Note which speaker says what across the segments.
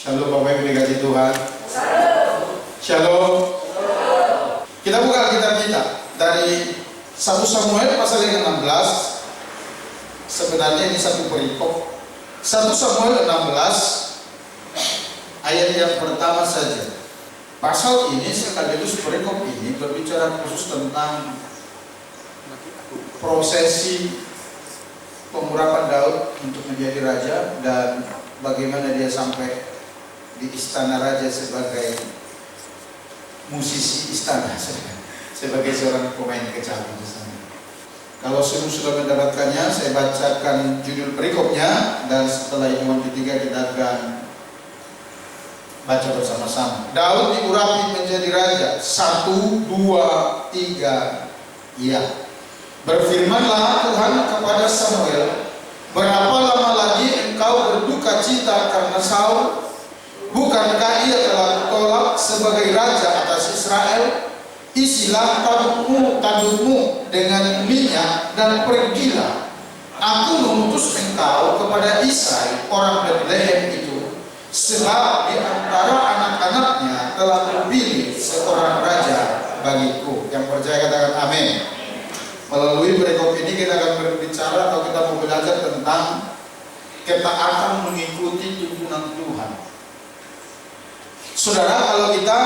Speaker 1: Shalom Bapak Ibu dikasih Tuhan. Shalom. Kita buka Alkitab kita dari 1 Samuel pasal yang 16. Sebenarnya ini satu perikop. 1 Samuel 16 ayat yang pertama saja. Pasal ini sekaligus perikop ini berbicara khusus tentang prosesi pengurapan Daud untuk menjadi raja dan bagaimana dia sampai di istana raja sebagai musisi istana, sebagai seorang pemain kecapi di sana. Kalau sudah mendapatkannya, saya bacakan judul perikopnya dan setelah ini yang ketiga kita akan baca bersama-sama. Daud diurapi menjadi raja. 1, 2, 3, ya. Berfirmanlah Tuhan kepada Samuel, berapa lama lagi engkau berduka cita karena Saul? Bukankah ia telah tolak sebagai raja atas Israel? Isilah tandukmu dengan minyak dan pergilah. Aku mengutus engkau kepada Isai orang Bethlehem itu, sebab di antara anak-anaknya telah terpilih seorang raja bagiku. Yang percaya katakan amin. Melalui perikop ini kita akan berbicara atau kita mau belajar tentang ketaatan mengikuti tuntunan Tuhan. Saudara, kalau kita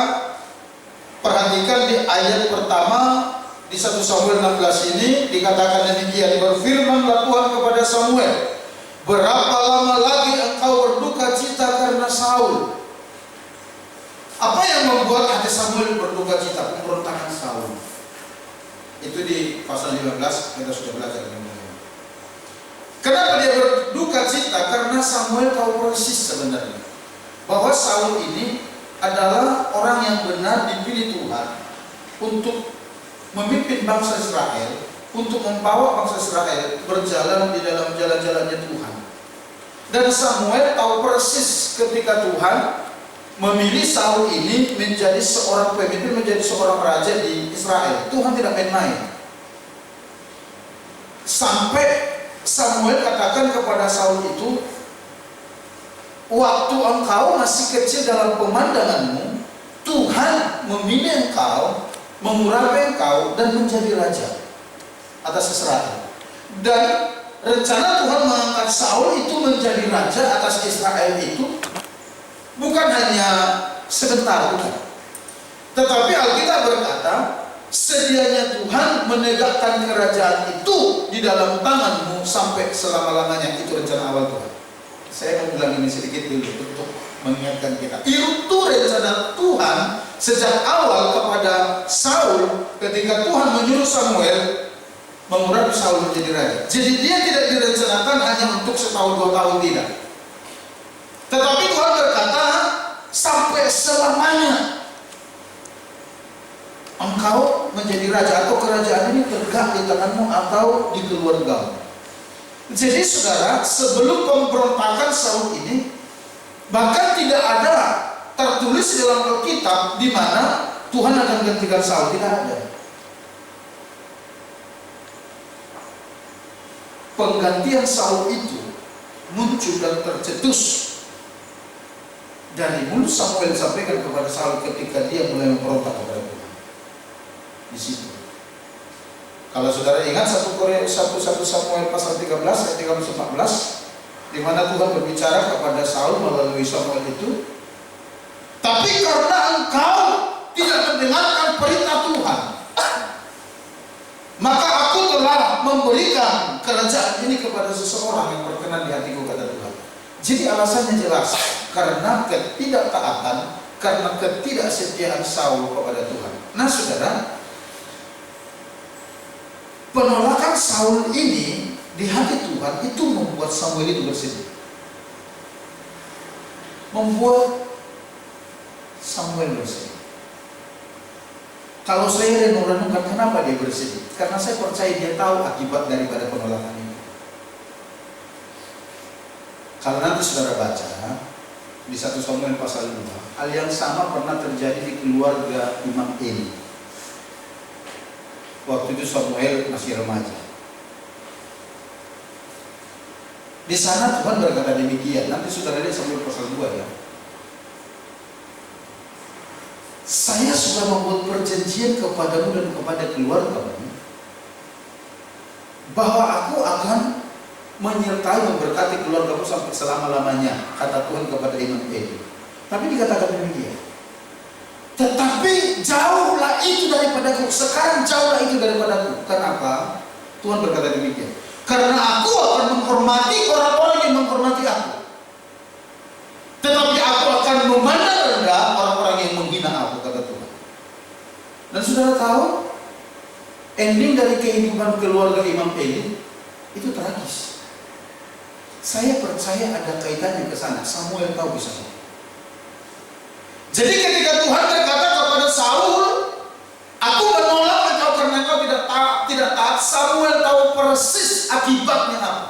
Speaker 1: perhatikan di ayat pertama di 1 Samuel 16 ini dikatakan demikian, berfirmanlah Tuhan kepada Samuel, berapa lama lagi engkau berduka cita karena Saul? Apa yang membuat hati Samuel berduka cita? Pemberontakan Saul. Itu di pasal 15 kita sudah belajar. Kenapa dia berduka cita? Karena Samuel tahu persis sebenarnya bahwa Saul ini adalah orang yang benar dipilih Tuhan untuk memimpin bangsa Israel, untuk membawa bangsa Israel berjalan di dalam jalan-jalannya Tuhan. Dan Samuel tahu persis ketika Tuhan memilih Saul ini menjadi seorang pemimpin, menjadi seorang raja di Israel. Tuhan tidak main-main. Sampai Samuel katakan kepada Saul itu, waktu engkau masih kecil dalam pemandanganmu, Tuhan memilih engkau, mengurapi engkau dan menjadi raja atas Israel. Dan rencana Tuhan mengangkat Saul itu menjadi raja atas Israel itu bukan hanya sebentar, bukan. Tetapi Alkitab berkata, sedianya Tuhan menegakkan kerajaan itu di dalam tanganmu sampai selama-lamanya. Itu rencana awal Tuhan. Saya mau bilang ini sedikit dulu untuk mengingatkan kita. Itu rencana Tuhan sejak awal kepada Saul ketika Tuhan menyuruh Samuel mengurapi Saul menjadi raja. Jadi dia tidak direncanakan hanya untuk setahun 2 tahun, tidak. Tetapi Tuhan berkata, sampai selamanya engkau menjadi raja, atau kerajaan ini tegak di tanganmu atau di keluargamu. Jadi saudara, sebelum pemberontakan Saul ini, bahkan tidak ada tertulis dalam Alkitab di mana Tuhan akan gantikan Saul, tidak ada. Penggantian Saul itu muncul dan tercetus dari mulut Samuel disampaikan kepada Saul ketika dia mulai memberontak kepada Tuhan. Di situ. Kalau saudara ingat 1 Samuel pasal 13 ayat 13-14, di mana Tuhan berbicara kepada Saul melalui Samuel itu, tapi karena engkau tidak mendengarkan perintah Tuhan, maka aku telah memberikan kerajaan ini kepada seseorang yang berkenan di hatiku, kata Tuhan. Jadi alasannya jelas, karena ketidaktaatan, karena ketidaksetiaan Saul kepada Tuhan. Nah saudara, penolakan Saul ini di hati Tuhan itu membuat Samuel itu bersedih. Membuat Samuel bersedih. Kalau saya renung-renungkan kenapa dia bersedih? Karena saya percaya dia tahu akibat daripada penolakan ini. Kalau nanti saudara baca di 1 Samuel pasal 2, hal yang sama pernah terjadi di keluarga Imam Eli. Waktu itu Samuel masih remaja. Di sana Tuhan berkata demikian. Nanti saudara lihat Samuel pasal 2 ya. Saya sudah membuat perjanjian kepadamu dan kepada keluargamu bahwa aku akan menyertai memberkati keluargamu sampai selama-lamanya, kata Tuhan kepada Imam Eli. Tapi dikatakan demikian. Tetapi jauhlah itu daripadaku. Sekarang jauhlah itu daripadaku. Kenapa? Tuhan berkata demikian. Karena aku akan menghormati orang-orang yang menghormati aku. Tetapi aku akan memandang rendah orang-orang yang menghina aku, kata Tuhan. Dan saudara tahu, ending dari kehidupan keluarga Imam Eli itu tragis. Saya percaya ada kaitannya ke sana. Samuel tahu bisa. Jadi ketika Tuhan berkata kepada Saul, aku menolak engkau karena engkau tidak taat, Samuel tahu persis akibatnya apa.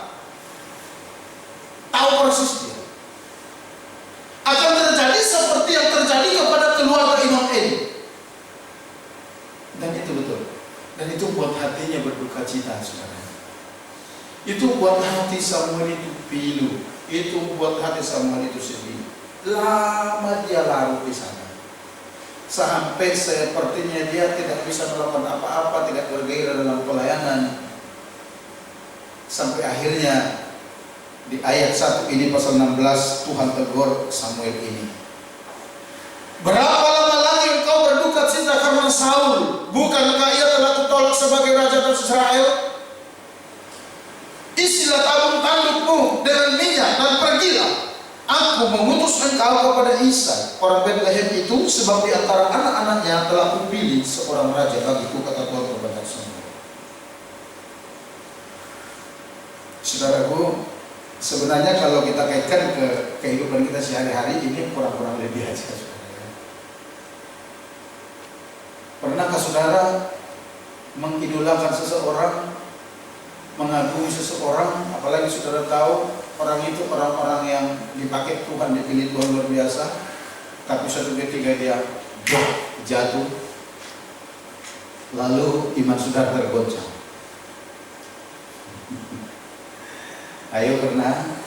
Speaker 1: Tahu persis dia. Akan terjadi seperti yang terjadi kepada keluarga Imam Eli. Dan itu betul. Dan itu buat hatinya berduka cita, saudara. Itu buat hati Samuel itu pilu. Itu buat hati Samuel itu sedih. Lama dia larut di sana. Sampai sepertinya dia tidak bisa melakukan apa-apa, tidak bergairah dalam pelayanan. Sampai akhirnya di ayat 1 ini pasal 16 Tuhan tegur Samuel ini. Berapa lama lagi engkau berduka cita karena Saul? Bukankah ia telah kutolak sebagai raja atas Israel? Isilah tabung tandukmu dengan minyak dan pergilah. Aku mengutus engkau kepada Isai orang Bethlehem itu, sebab di antara anak-anaknya telah kupilih seorang raja bagiku, kata Tuhan kepada Samuel. Saudaraku, sebenarnya kalau kita kaitkan ke kehidupan kita sehari-hari ini kurang-kurang lebih aja, saudara. Pernahkah saudara mengidolakan seseorang, mengagumi seseorang, apalagi saudara tahu orang itu orang-orang yang dipakai Tuhan, dipilih Tuhan luar biasa, tapi suatu ketika dia jatuh, lalu iman saudara tergoncang. Ayo pernah?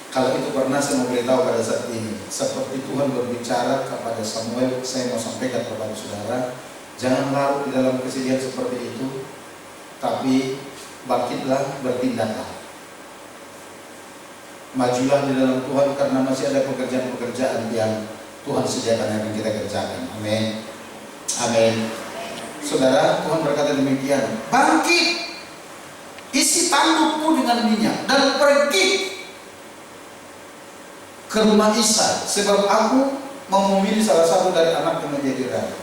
Speaker 1: Kalau itu pernah, saya mau beritahu pada saat ini, seperti Tuhan berbicara kepada Samuel, saya mau sampaikan kepada saudara, jangan larut di dalam kesedihan seperti itu, tapi bangkitlah, bertindaklah. Majulah di dalam Tuhan, karena masih ada pekerjaan-pekerjaan yang Tuhan sediakan yang akan kita kerjakan. Amin. Amin. Saudara, Tuhan berkata demikian, bangkit, isi tandukmu dengan minyak dan pergi ke rumah Isai, sebab aku mau memilih salah satu dari anak yang menjadi raja.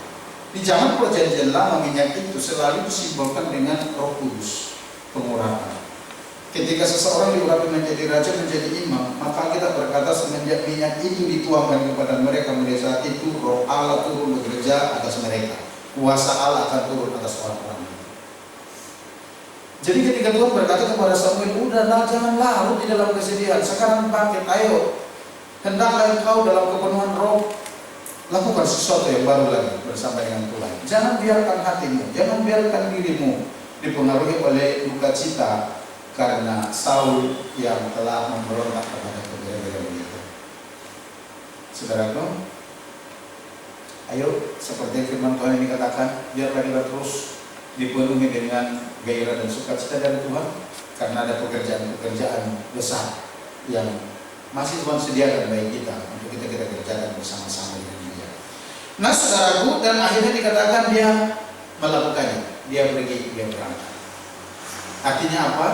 Speaker 1: Di zaman perjanjian lama, minyak itu selalu disimbolkan dengan Roh Kudus, pengurapan. Ketika seseorang diurapi menjadi raja, menjadi imam, maka kita berkata semenjak minyak itu dituangkan kepada mereka, mulai saat itu Roh Allah turun bekerja atas mereka. Kuasa Allah akan turun atas orang-orang. Jadi ketika Tuhan berkata kepada Samuel, udahlah, jangan larut di dalam kesedihan, sekarang bangkit, ayo, hendaklah engkau dalam kepenuhan Roh lakukan sesuatu yang baru lagi bersama dengan Tuhan. Jangan biarkan hatimu, jangan biarkan dirimu dipengaruhi oleh duka cita karena Saul yang telah memberontak kepada kedua-duanya itu. Saudaraku, ayo seperti firman Tuhan ini katakan, biarlah kita terus dipenuhi dengan gairah dan sukacita dari Tuhan, karena ada pekerjaan-pekerjaan besar yang masih Tuhan sediakan bagi kita untuk kita kerjakan bersama-sama dengan Dia. Nah, saudaraku, dan akhirnya dikatakan dia melakukannya, dia pergi, dia berangkat. Artinya apa?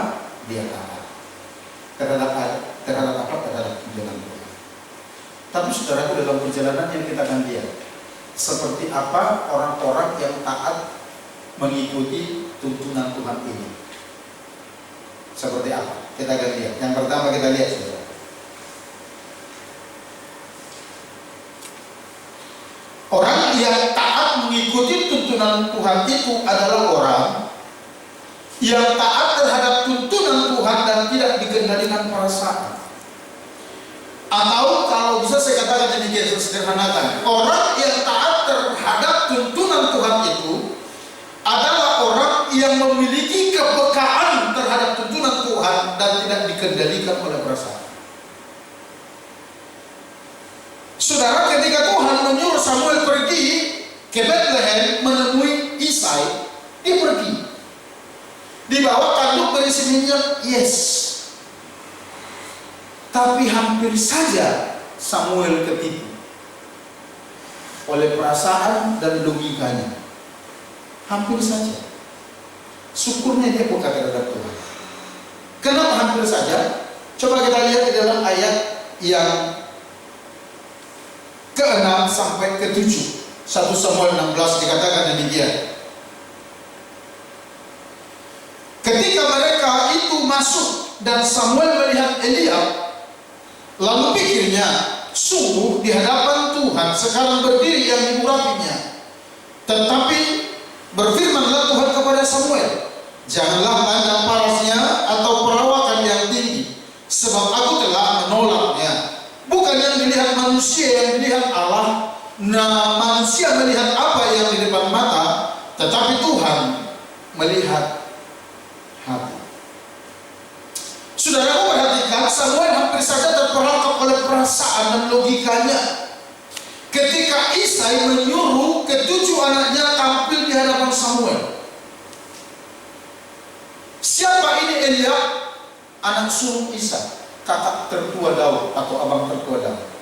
Speaker 1: Dia taat terhadap apa? Terhadap jalan Tuhan. Tapi saudaraku, dalam perjalanan yang kita akan lihat seperti apa orang-orang yang taat mengikuti tuntunan Tuhan ini. Seperti apa? Kita akan lihat. Yang pertama kita lihat, saudara. Orang yang taat mengikuti tuntunan Tuhan itu adalah orang yang taat terhadap tuntunan Tuhan dan tidak dikendalikan perasaan. Atau kalau bisa saya katakan demikian, saya sederhanakan, orang yang taat terhadap tuntunan Tuhan itu adalah orang yang memiliki kepekaan terhadap tuntunan Tuhan dan tidak dikendalikan oleh perasaan. Saudara, ketika Tuhan menyuruh Samuel pergi ke Bethlehem menemui Isai, dia pergi. Dibawa kanduk berisi minyak, yes. Tapi hampir saja Samuel ketipu oleh perasaan dan logikanya. Hampir saja. Syukurnya dia bukan terhadap Tuhan. Kenapa hampir saja? Coba kita lihat di dalam ayat yang ke-6 sampai ke-7. 1 Samuel 16 dikatakan demikian. Ketika mereka itu masuk dan Samuel melihat Eliab, lalu pikirnya, sungguh di hadapan Tuhan sekarang berdiri yang diurapinya. Tetapi berfirmanlah Tuhan kepada Samuel, janganlah pandang parasnya atau perawakan yang tinggi, sebab aku telah menolaknya. Bukan yang dilihat manusia, yang dilihat Allah. Nah, manusia melihat apa yang di depan mata, tetapi Tuhan melihat hati. Saudara, perhatikan, Samuel hampir saja terperangkap oleh perasaan dan logikanya ketika Isai menyuruh ketujuh anaknya tampil di hadapan Samuel. Siapa ini Eliab? Anak sulung Isai, kakak tertua Daud atau abang tertua Daud.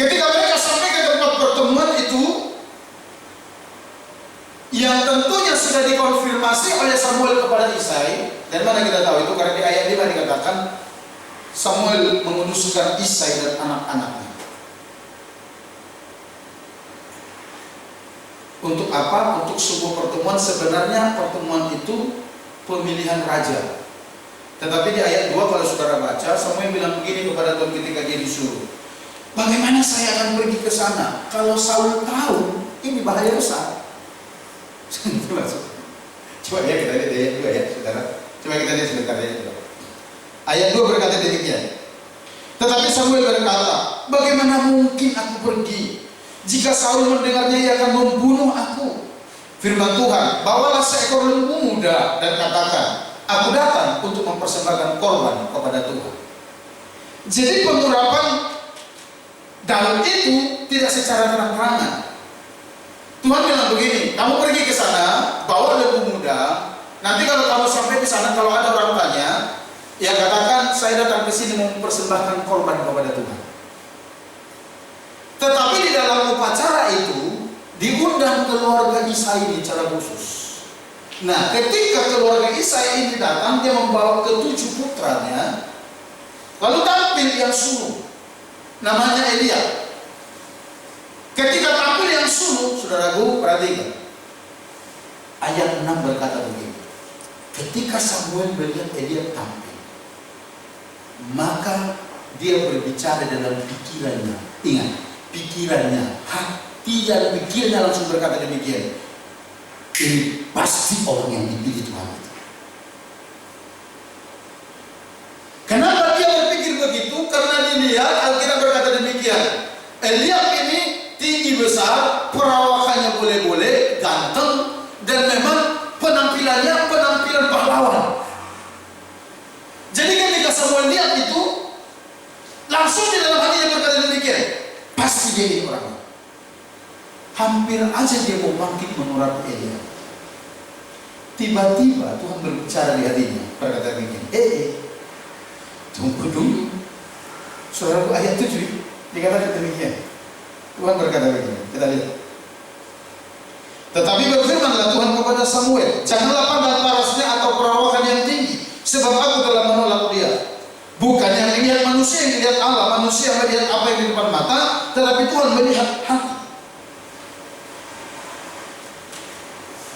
Speaker 1: Ketika mereka sampai ke tempat pertemuan itu, yang tentunya sudah dikonfirmasi oleh Samuel kepada Isai, dan mana kita tahu itu karena di ayat 5 dikatakan Samuel menguduskan Isai dan anak-anaknya. Untuk apa? Untuk sebuah pertemuan. Sebenarnya pertemuan itu pemilihan raja. Tetapi di ayat 2 kalau saudara baca, Samuel bilang begini kepada Tuhan ketika dia disuruh, bagaimana saya akan pergi ke sana kalau Saul tahu? Ini bahaya besar. Coba ya kita lihat ayat 2 ya saudara. Coba kita lihat sebentar ya. Ayat 2 berkata demikian. Tetapi Samuel berkata, bagaimana mungkin aku pergi? Jika Saul mendengarnya, ia akan membunuh aku. Firman Tuhan, bawalah seekor lembu muda dan katakan, aku datang untuk mempersembahkan korban kepada Tuhan. Jadi pengurapan Daud itu tidak secara terang-terangan. Tuhan bilang begini, kamu pergi ke sana, bawa lembu muda. Nanti kalau kamu sampai ke sana, kalau ada orang tanya, ya katakan saya datang ke sini mempersembahkan korban kepada Tuhan. Tetapi di dalam upacara itu diundang keluarga Isai ini secara khusus. Nah, ketika keluarga Isai ini datang, dia membawa ketujuh putranya, lalu tampil yang sulung, namanya Eliab. Ketika tampil yang sulung, saudaraku perhatikan. Ayat 6 berkata begini. Ketika Samuel melihat Eliab tampil, maka dia berbicara dalam pikirannya. Ingat, pikirannya, hati dan pikirannya langsung berkata demikian. Ini pasti orang yang dipilih Tuhan itu. Kenapa dia berpikir begitu? Karena dilihat Alkitab berkata demikian. Eliab ini tinggi besar, perawakannya boleh-boleh, ganteng, dan memang penampilannya penampilan pahlawan. Jadi ketika Samuel lihat itu, langsung di dalam hatinya berkata demikian, pasti dia ini orang. Hampir aja dia mau bangkit menurut Eliab. Tiba-tiba Tuhan berbicara di hatinya, berkata begini, tunggu dulu. Saudaraku, ayat 7 dikatakan demikian. Tuhan berkata begini, kita lihat. Tetapi berfirmanlah Tuhan kepada Samuel, janganlah pandang parasnya atau perawakan yang tinggi, sebab aku telah menolak dia. Bukan yang dilihat manusia, yang dilihat Allah. Manusia melihat apa yang di depan mata, tetapi Tuhan melihat hati.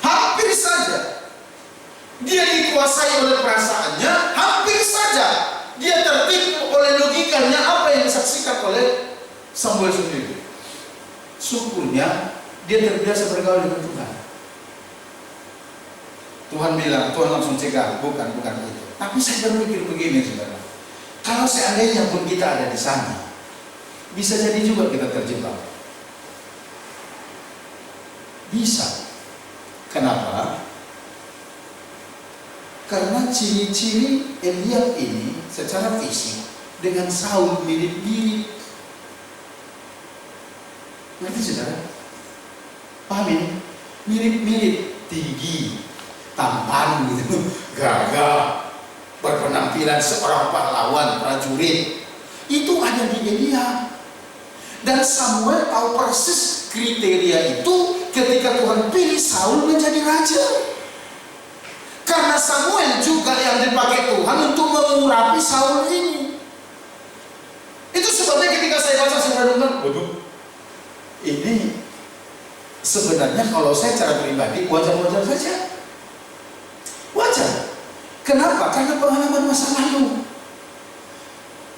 Speaker 1: Hampir saja dia dikuasai oleh perasaannya, hampir saja dia tertipu oleh logikanya apa yang disaksikan oleh Samuel sendiri. Syukurnya dia terbiasa bergaul dengan Tuhan. Tuhan bilang, Tuhan langsung cegah, bukan itu. Tapi saya berpikir begini, saudara. Kalau seandainya pun kita ada di sana, bisa jadi juga kita terjebak. Bisa. Kenapa? Karena ciri-ciri Eliab ini secara fisik dengan Saul mirip-mirip. Ngerti saudara? Paham ini? Mirip-mirip, tinggi, tampan gitu, gagah, berpenampilan seorang pahlawan, prajurit. Itu ada di Elia. Dan Samuel tahu persis kriteria itu ketika Tuhan pilih Saul menjadi raja. Karena Samuel juga yang dipakai Tuhan untuk mengurapi Saul ini. Itu sebabnya ketika saya baca, saya renungkan, waduh, ini sebenarnya kalau saya cara pribadi wajar-wajar saja. Wajar. Kenapa? Karena pengalaman masa lalu.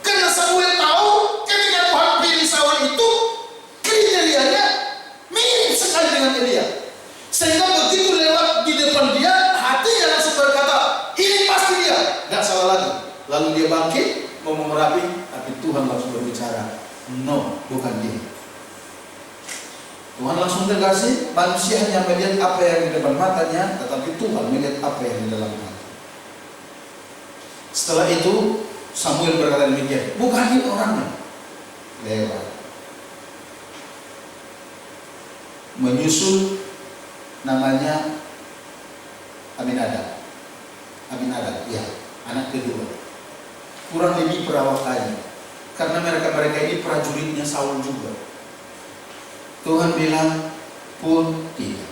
Speaker 1: Karena Samuel tahu ketika Tuhan pilih Saul itu kriterianya mirip sekali dengan Elia. Sehingga begitu lewat di depan dia, hatinya langsung berkata, ini pasti dia. Gak salah lagi. Lalu dia bangkit, mau merapi, tapi Tuhan langsung berbicara, no, bukan dia. Tuhan langsung tegasin, manusia hanya melihat apa yang di depan matanya, tetapi Tuhan melihat apa yang di dalam hati. Setelah itu Samuel berkata demikian, bukan ini orangnya. Lewat. Menyusul namanya Aminadab, ya, anak kedua. Kurang lebih perawakannya, karena mereka ini prajuritnya Saul juga. Tuhan bilang pun tidak.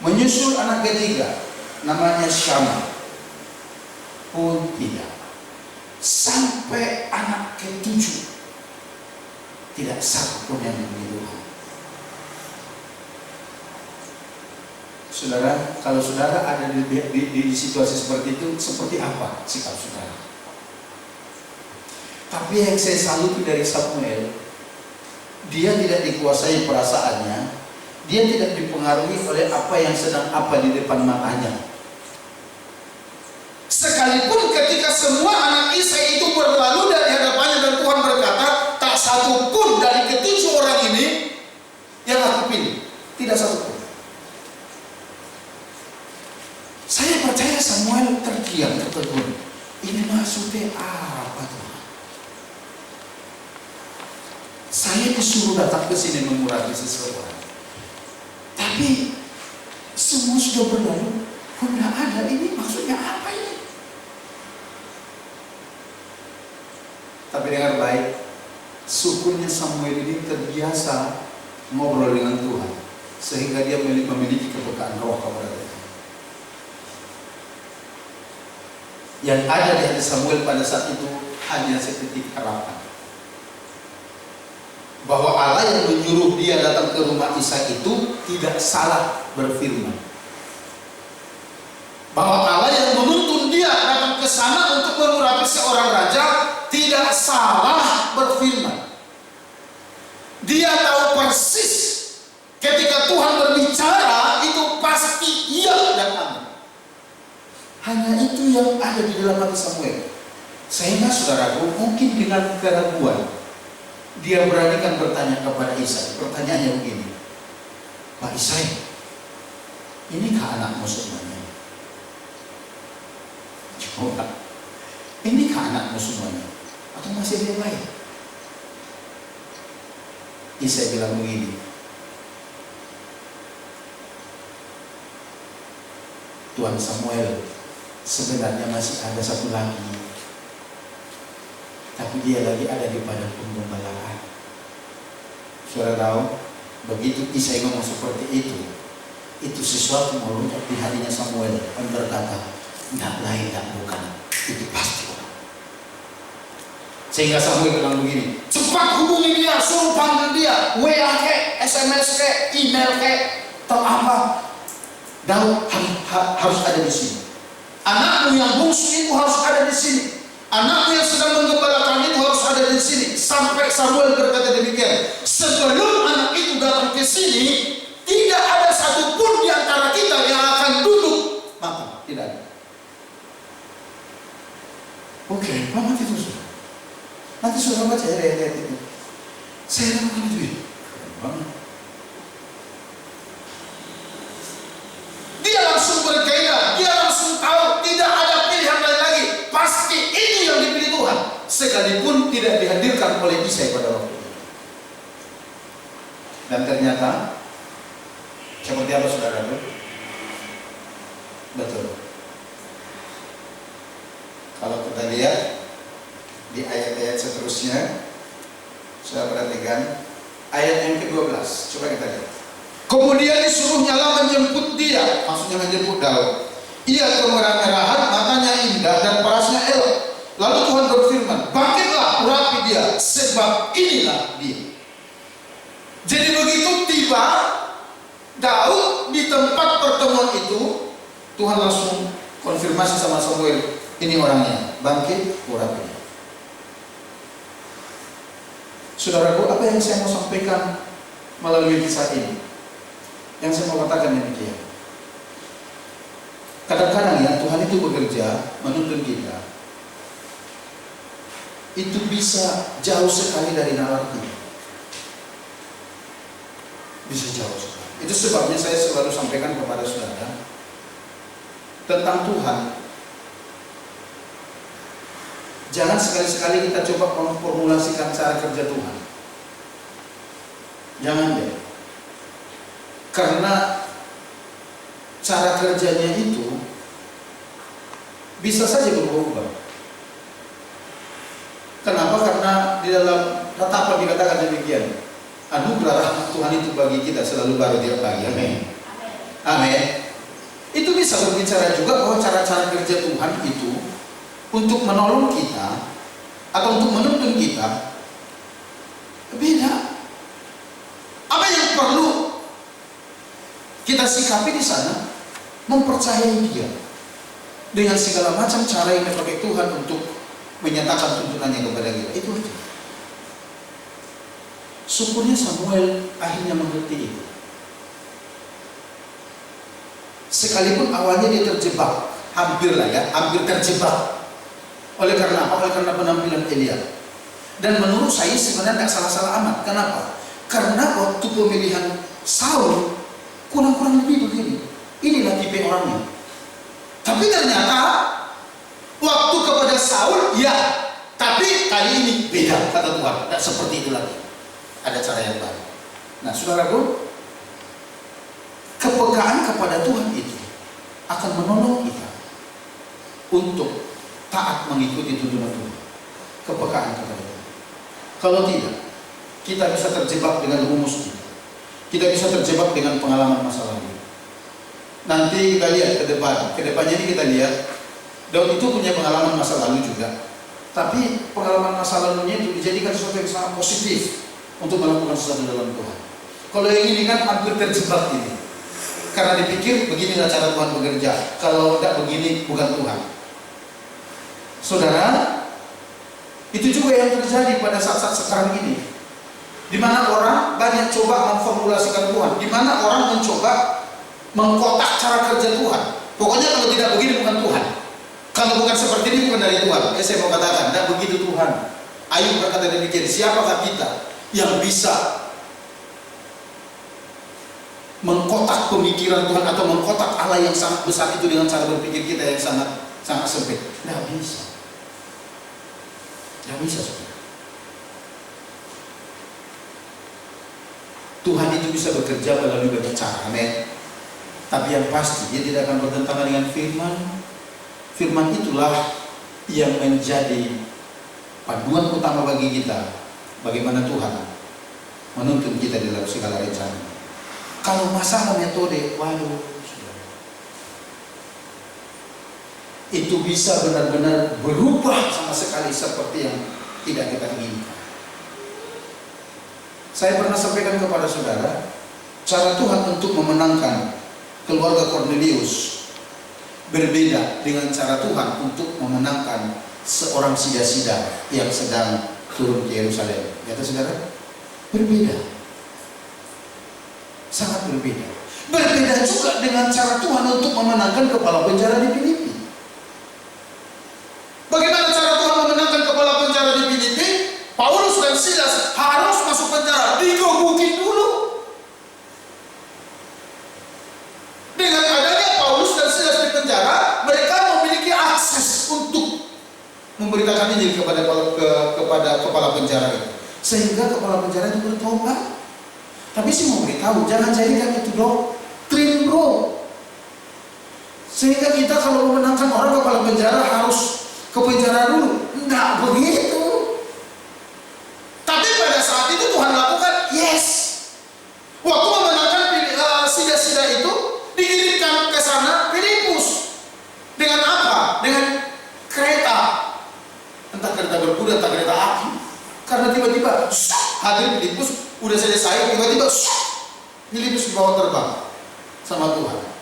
Speaker 1: Menyusul anak ketiga, namanya Syama, pun tidak. Sampai anak ketujuh, tidak satu pun yang memilih Tuhan. Saudara, kalau saudara ada di situasi seperti itu, seperti apa sikap saudara? Tapi yang saya saluti dari Samuel, dia tidak dikuasai perasaannya, dia tidak dipengaruhi oleh apa yang sedang apa di depan matanya. Sekalipun ketika semua anak Isai itu berlalu dari hadapannya dan Tuhan berkata, tak satu pun dari ketujuh orang ini yang aku pilih, tidak satu pun. Saya percaya Samuel terdiam, tertegun. Ini maksudnya apa Tuhan? Saya disuruh datang ke sini mengurapi seseorang, tapi semua sudah berlalu, kok tidak ada, ini maksudnya apa ini? Tapi dengar baik, syukurnya Samuel ini terbiasa ngobrol dengan Tuhan, sehingga dia memiliki kepekaan roh kepada Tuhan. Yang ada di hati Samuel pada saat itu hanya setitik harapan bahwa Allah yang menyuruh dia datang ke rumah Ishak itu tidak salah berfirman, bahwa Allah yang menuntun dia datang ke sana untuk mengurapi seorang raja tidak salah berfirman. Dia tahu persis ketika Tuhan berbicara itu pasti iya dan amin. Hanya itu yang ada di dalam hati Samuel. Sehingga saudaraku, mungkin dengan keraguan dia beranikan bertanya kepada Isai. Pertanyaannya begini, Pak Isai, inikah anakmu semuanya? Coba, inikah anakmu semuanya? Atau masih ada yang lain? Isai bilang begini, Tuan Samuel, sebenarnya masih ada satu lagi, tapi dia lagi ada di padang penggembalaan. Saudara tahu, begitu Isai ngomong seperti itu sesuatu melonjak di hatinya Samuel dan berkata, tidak lain tak bukan, itu pasti orang. Sehingga Samuel bilang begini, cepat hubungi dia, suruh panggil dia, WA ke, SMS ke, email ke, atau apa, Daud harus ada di sini. Anakmu yang bungsu itu harus ada di sini. Anakmu yang sedang menggembalakan itu harus ada di sini. Sampai Samuel berkata demikian, sebelum anak itu datang ke sini, tidak ada satupun di antara kita yang akan duduk makan. Tidak ada. Oke, apa itu sudah? Nanti sudah baca ayat-ayat itu. Saya lakukan itu. Keren banget. Dia langsung bergairah, dia langsung tahu tidak ada pilihan lain lagi. Pasti itu yang dipilih Tuhan, sekalipun tidak dihadirkan oleh Isai pada waktu itu. Dan ternyata Seperti apa saudara? Betul. Kalau kita lihat di ayat-ayat seterusnya, sudah perhatikan ayat yang ke-12. Coba kita lihat. Kemudian disuruh nyala menjemput dia, maksudnya menjemput Daud. Ia kemerah-merahan, matanya indah dan parasnya elok. Lalu Tuhan berfirman, bangkitlah, urapi dia, sebab inilah dia. Jadi begitu tiba Daud di tempat pertemuan itu, Tuhan langsung konfirmasi sama Samuel, ini orangnya, bangkit, urapi dia. Saudaraku, apa yang saya mau sampaikan melalui kisah ini? Yang saya mau katakan demikian. Kadang-kadang ya Tuhan itu bekerja menuntun kita. Itu bisa jauh sekali dari nalar kita. Bisa jauh sekali. Itu sebabnya saya selalu sampaikan kepada saudara tentang Tuhan. Jangan sekali-sekali kita coba memformulasikan cara kerja Tuhan. Jangan deh. Karena cara kerjanya itu bisa saja berubah. Kenapa? Karena di dalam ratapan dikatakan demikian. Anugerah rahmat Tuhan itu bagi kita selalu baru tiap pagi. Amin. Amin. Itu bisa berbicara juga bahwa cara-cara kerja Tuhan itu untuk menolong kita atau untuk menuntun kita beda. Apa yang perlu kita sikapi di sana? Mempercayai Dia dengan segala macam cara yang dipakai Tuhan untuk menyatakan tuntunannya kepada kita. Itu aja. Syukurnya Samuel akhirnya mengerti itu. Sekalipun awalnya dia terjebak, hampir terjebak. Oleh karena apa? Oleh karena penampilan Elia. Dan menurut saya sebenarnya tidak salah-salah amat. Kenapa? Karena waktu pemilihan Saul kurang-kurang lebih begini. Inilah tipe orangnya. Tapi ternyata waktu kepada Saul, ya, tapi kali ini beda, kata Tuhan. Tidak seperti itu lagi. Ada cara yang baru. Nah, saudaraku, kepekaan kepada Tuhan itu akan menolong kita untuk taat mengikuti tuntunan Tuhan. Kepekaan kepada Tuhan. Kalau tidak, kita bisa terjebak dengan rumus kita. Kita bisa terjebak dengan pengalaman masa lalu. Nanti kita lihat ke depan. Ke depannya ini kita lihat Daud itu punya pengalaman masa lalu juga. Tapi pengalaman masa lalunya itu dijadikan sesuatu yang sangat positif untuk melakukan sesuatu dalam Tuhan. Kalau yang ini kan hampir terjebak ini. Karena dipikir beginilah cara Tuhan bekerja. Kalau tidak begini bukan Tuhan. Saudara, itu juga yang terjadi pada saat-saat sekarang ini. Di mana orang banyak coba memformulasikan Tuhan. Di mana orang mencoba mengkotak cara kerja Tuhan. Pokoknya kalau tidak begini bukan Tuhan. Kalau bukan seperti ini bukan dari Tuhan. Saya mau katakan, tidak begitu Tuhan. Ayub berkata demikian, siapakah kita yang bisa mengkotak pemikiran Tuhan atau mengkotak Allah yang sangat besar itu dengan cara berpikir kita yang sangat sempit? Tidak bisa. Tidak bisa, saudara. Tuhan itu bisa bekerja melalui banyak cara, amin. Tapi yang pasti dia tidak akan bertentangan dengan firman. Firman itulah yang menjadi panduan utama bagi kita. Bagaimana Tuhan menuntun kita dalam segala rencana. Kalau masalah metode, waduh, itu bisa benar-benar berubah sama sekali seperti yang tidak kita inginkan. Saya pernah sampaikan kepada saudara, cara Tuhan untuk memenangkan keluarga Cornelius berbeda dengan cara Tuhan untuk memenangkan seorang sida-sida yang sedang turun ke Yerusalem. Ya, saudara, berbeda, sangat berbeda. Berbeda juga dengan cara Tuhan untuk memenangkan kepala penjara di Filipi. Bagaimana cara Tuhan memenangkan kepala penjara di Filipi? Paulus dan Silas harus masuk penjara, digebukin dulu. Dengan adanya Paulus dan Silas di penjara, mereka memiliki akses untuk memberitakan Injil kepada kepala penjara itu. Sehingga kepala penjara itu bertobat. Tapi sih mau beritahu, jangan jadikan itu Sehingga kita kalau memenangkan orang kepala penjara harus ke penjara dulu. Enggak begitu. Tapi pada saat itu Tuhan lakukan, yes. Waktu memenangkan sida-sida itu, dikirimkan ke sana Filipus. Dengan apa? Dengan kereta. Entah kereta berkuda, entah kereta api. Karena tiba-tiba hadir Filipus, udah selesai, tiba-tiba Filipus dibawa terbang sama Tuhan.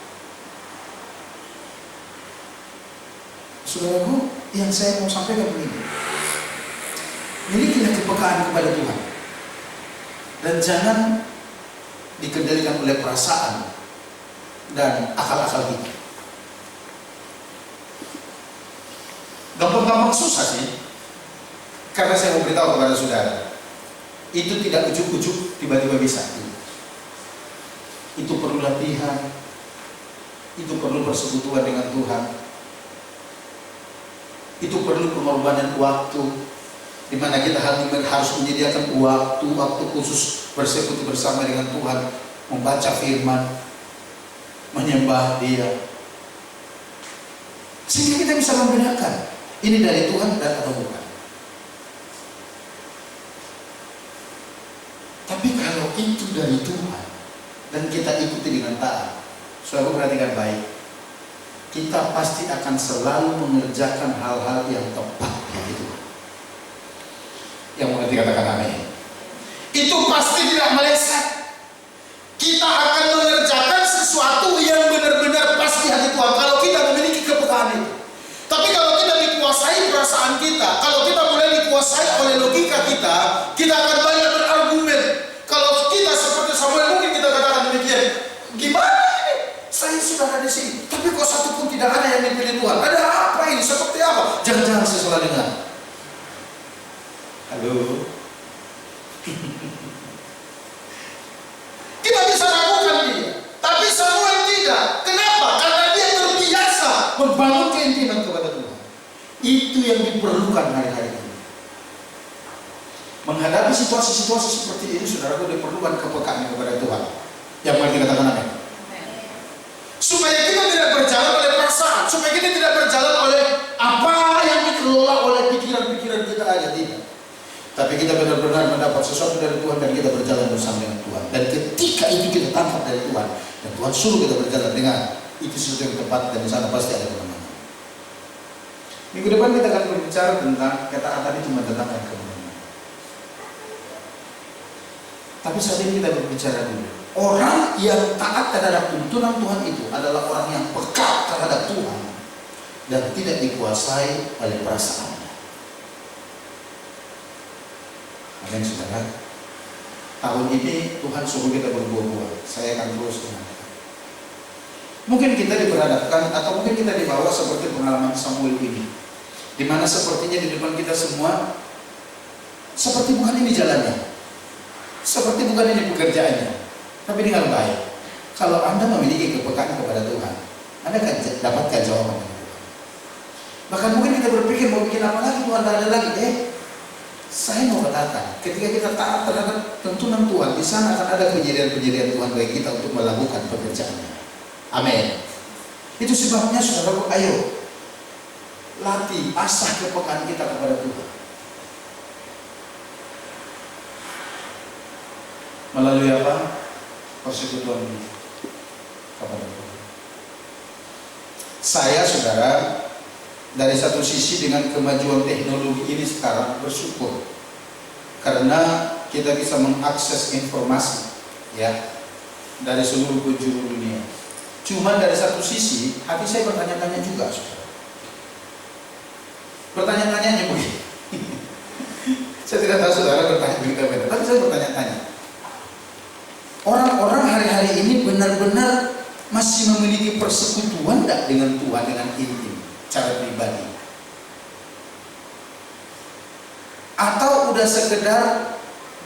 Speaker 1: Saudaraku, yang saya mau sampaikan begini, milikilah kepekaan kepada Tuhan dan jangan dikendalikan oleh perasaan dan akal-akal kita. Gampang-gampang susah sih, karena saya mau beritahu kepada saudara, itu tidak ujuk-ujuk tiba-tiba bisa. Itu perlu latihan, itu perlu persekutuan dengan Tuhan. Itu perlu pengorbanan waktu, di mana kita harus menyediakan waktu khusus bersekutu bersama dengan Tuhan, membaca firman, menyembah Dia, sehingga kita bisa membedakan ini dari Tuhan dan atau bukan. Tapi kalau itu dari Tuhan dan kita ikuti dengan taat, saudara perhatikan baik, kita pasti akan selalu mengerjakan hal-hal yang tepat begitu. Yang mengerti katakan amin. Itu pasti tidak meleset. Kita akan mengerjakan sesuatu yang benar-benar pasti hati Tuhan kalau kita memiliki kepekaan itu. Tapi kalau kita dikuasai perasaan kita, kalau kita mulai dikuasai oleh logika kita, kita akan banyak berargumen. Kalau kita seperti Samuel, mungkin kita katakan demikian, gimana? Saya sudah ada di sini, tapi kok satu pun tidak ada yang dipilih Tuhan. Ada apa ini? Seperti apa? Jangan-jangan saya salah dengar. Halo. Kita bisa lakukan dia, tapi Samuel tidak. Kenapa? Karena dia terbiasa membangun keintiman kepada Tuhan. Itu yang diperlukan hari-hari ini. Menghadapi situasi-situasi seperti ini, saudaraku, diperlukan kepekaan kepada Tuhan. Yang mari kita katakan amin. Supaya kita tidak berjalan oleh perasaan, supaya kita tidak berjalan oleh apa yang dikelola oleh pikiran-pikiran kita aja, tidak. Tapi kita benar-benar mendapat sesuatu dari Tuhan dan kita berjalan bersama dengan Tuhan. Dan ketika itu kita tangkap dari Tuhan dan Tuhan suruh kita berjalan dengan itu sesuatu yang tepat, dan di sana pasti ada kemenangan. Minggu depan kita akan berbicara tentang ketaatan itu mendatangkan kemenangan. Tapi saat ini kita berbicara dulu. Orang yang taat terhadap tuntunan Tuhan itu adalah orang yang peka terhadap Tuhan dan tidak dikuasai oleh perasaannya. Amin, saudara. Tahun ini Tuhan suruh kita berbuah-buah. Saya akan terus mengatakan. Mungkin kita diperhadapkan atau mungkin kita dibawa seperti pengalaman Samuel ini, di mana sepertinya di depan kita semua seperti bukan ini jalannya, seperti bukan ini pekerjaannya. Tapi dengan baik, kalau Anda memiliki kepekaan kepada Tuhan, Anda akan dapatkan jawaban dari Tuhan. Bahkan mungkin kita berpikir mau bikin apa lagi, Tuhan ada lagi. Saya mau katakan, ketika kita taat terhadap tuntunan Tuhan, di sana akan ada kejadian-kejadian Tuhan bagi kita untuk melakukan pekerjaannya. Amin. Itu sebabnya saudaraku, ayo latih, asah kepekaan kita kepada Tuhan. Melalui apa? Persekutuan kepada Tuhan. Saya, saudara, dari satu sisi dengan kemajuan teknologi ini sekarang bersyukur karena kita bisa mengakses informasi, ya, dari seluruh penjuru dunia. Cuman dari satu sisi hati saya bertanya-tanya juga, saudara. Bertanya-tanyanya begini. Saya tidak tahu saudara bertanya begitu, tapi saya bertanya-tanya. Orang-orang hari-hari ini benar-benar masih memiliki persekutuan tidak dengan Tuhan dengan intim, cara pribadi? Atau udah sekedar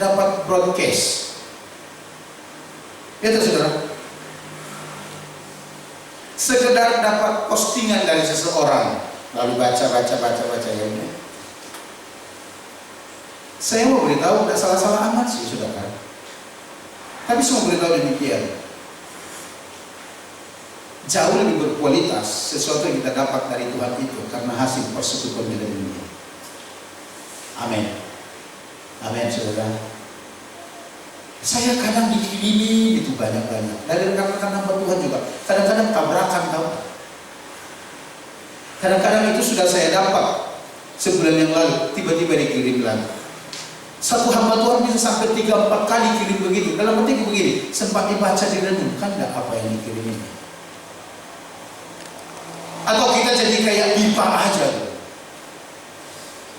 Speaker 1: dapat broadcast? Itu saudara, sekedar dapat postingan dari seseorang, lalu baca ya udah. Saya mau beritahu, tidak salah-salah amat sih, saudara. Tapi saya mau beritahu demikian. jauh lebih berkualitas sesuatu yang kita dapat dari Tuhan itu karena hasil persekutuan kita di dunia. Amin. Amin, saudara. Saya kadang dikirimi itu banyak-banyak dari rekan-rekan hamba Tuhan juga. Kadang-kadang tabrakan tahu. Kadang-kadang itu sudah saya dapat sebulan yang lalu, tiba-tiba dikirim lagi. Satu hamba Tuhan bisa sampai 3-4 kali kirim begitu. Dalam arti begini, sempat dibaca di renung, kan enggak apa yang dikirim ini. Atau kita jadi kayak pipa aja.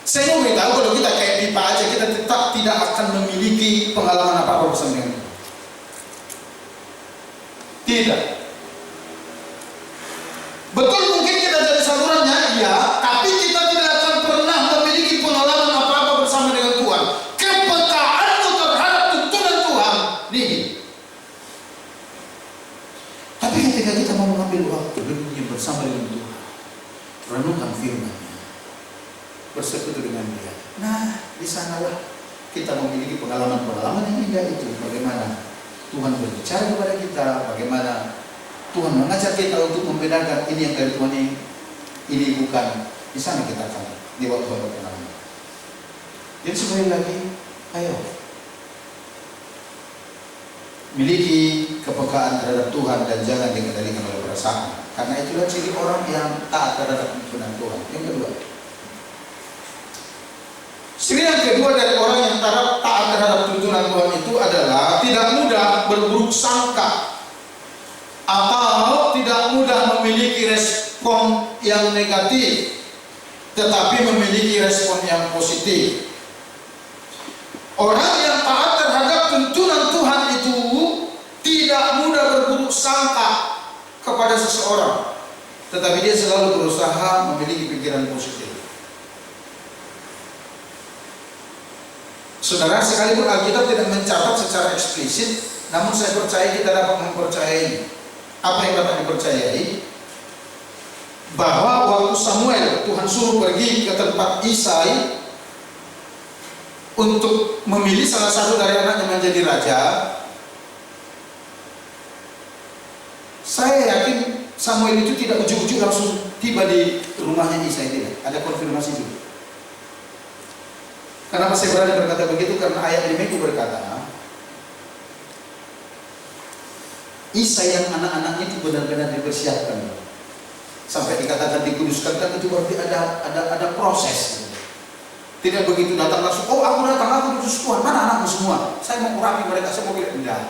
Speaker 1: Saya mau beritahu kalau kita kayak pipa aja, kita tetap tidak akan memiliki pengalaman apa-apa bersama dengan Tuhan. Tidak. Betul mungkin kita jadi salurannya, iya, tapi kita tidak akan pernah memiliki pengalaman apa-apa bersama dengan Tuhan. Kepekaanmu terhadap tuntunan Tuhan, nih. Tapi ketika kita mau mengambil waktu berdiam bersama dengan Tuhan, renungkan firman, bersekutu dengan Dia. Nah, di sanalah kita memiliki pengalaman-pengalaman yang indah itu. Bagaimana Tuhan berbicara kepada kita, bagaimana Tuhan mengajak kita untuk membedakan ini yang dari Tuhan, ini bukan. Di sana kita akan di waktu pengalaman. Jadi sekali lagi, ayo miliki kepekaan terhadap Tuhan dan jangan dikendalikan oleh perasaan. Karena itulah ciri orang yang taat terhadap tuntunan Tuhan. Yang kedua, ciri yang kedua dari orang yang taat terhadap tuntunan Tuhan itu adalah tidak mudah berburuk sangka atau tidak mudah memiliki respon yang negatif, tetapi memiliki respon yang positif. Orang yang taat terhadap tuntunan Tuhan itu tidak mudah berburuk sangka kepada seseorang, tetapi dia selalu berusaha memiliki pikiran positif. Saudara, sekalipun Alkitab tidak mencatat secara eksplisit, namun saya percaya kita dapat mempercayai apa yang dapat dipercayai, bahwa waktu Samuel Tuhan suruh pergi ke tempat Isai untuk memilih salah satu dari anaknya menjadi raja, saya yakin Samuel itu tidak ujuk-ujuk langsung tiba di rumahnya Isai, tidak. Ada konfirmasi juga. Kenapa saya berani berkata begitu? Karena ayat 5 itu berkata, Isai yang anak-anaknya itu benar-benar dipersiapkan. Sampai dikatakan dikuduskan, kan itu berarti ada proses. Tidak begitu datang langsung, oh aku datang, aku kudus Tuhan, mana anakmu semua? Saya mau urapi mereka, saya mau bilang, enggak.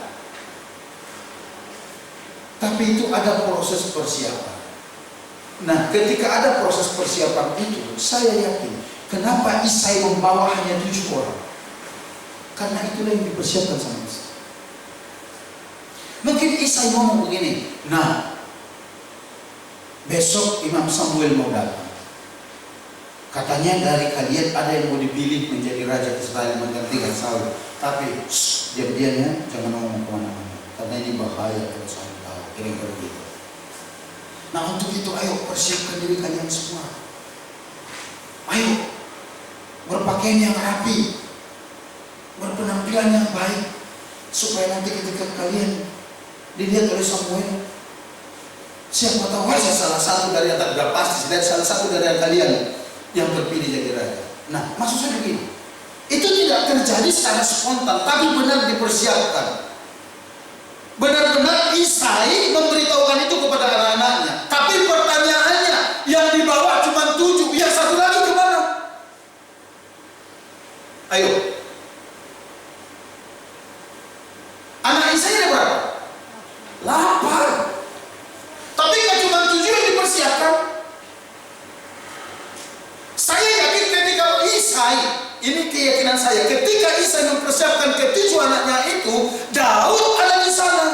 Speaker 1: Tapi itu ada proses persiapan. Nah, ketika ada proses persiapan itu, saya yakin kenapa Isai membawa hanya 7 orang? Karena itulah yang dipersiapkan sama Isai. Mungkin Isai ngomong begini, nah besok Imam Samuel mau datang. Katanya dari kalian ada yang mau dipilih menjadi raja Israel menggantikan Saul. Tapi diam-diamnya jangan ngomong kemana-mana, karena ini bahaya kalau Saul tahu. Kira-kira begitu. Nah untuk itu ayo persiapkan diri kalian semua. Ayo berpakaian yang rapi, berpenampilan yang baik, supaya nanti ketika kalian dilihat oleh Samuel, siapa tahu aja salah satu dari antara, tidak pasti, dan salah satu dari kalian yang terpilih jadi raja. Nah, maksud saya begini, itu tidak terjadi secara spontan, tapi benar dipersiapkan. Benar-benar Isai memberitahukan itu kepada anak-anaknya. Tapi pertanyaannya, yang dibawa cuma 7, yang satu lagi kemana? Ayo, anak Isai ada berapa? 8. Tapi nggak cuma 7 yang dipersiapkan. Saya yakin ketika Isai, ini keyakinan saya, ketika Isai mempersiapkan ke-7 anaknya itu, Daud ada di sana.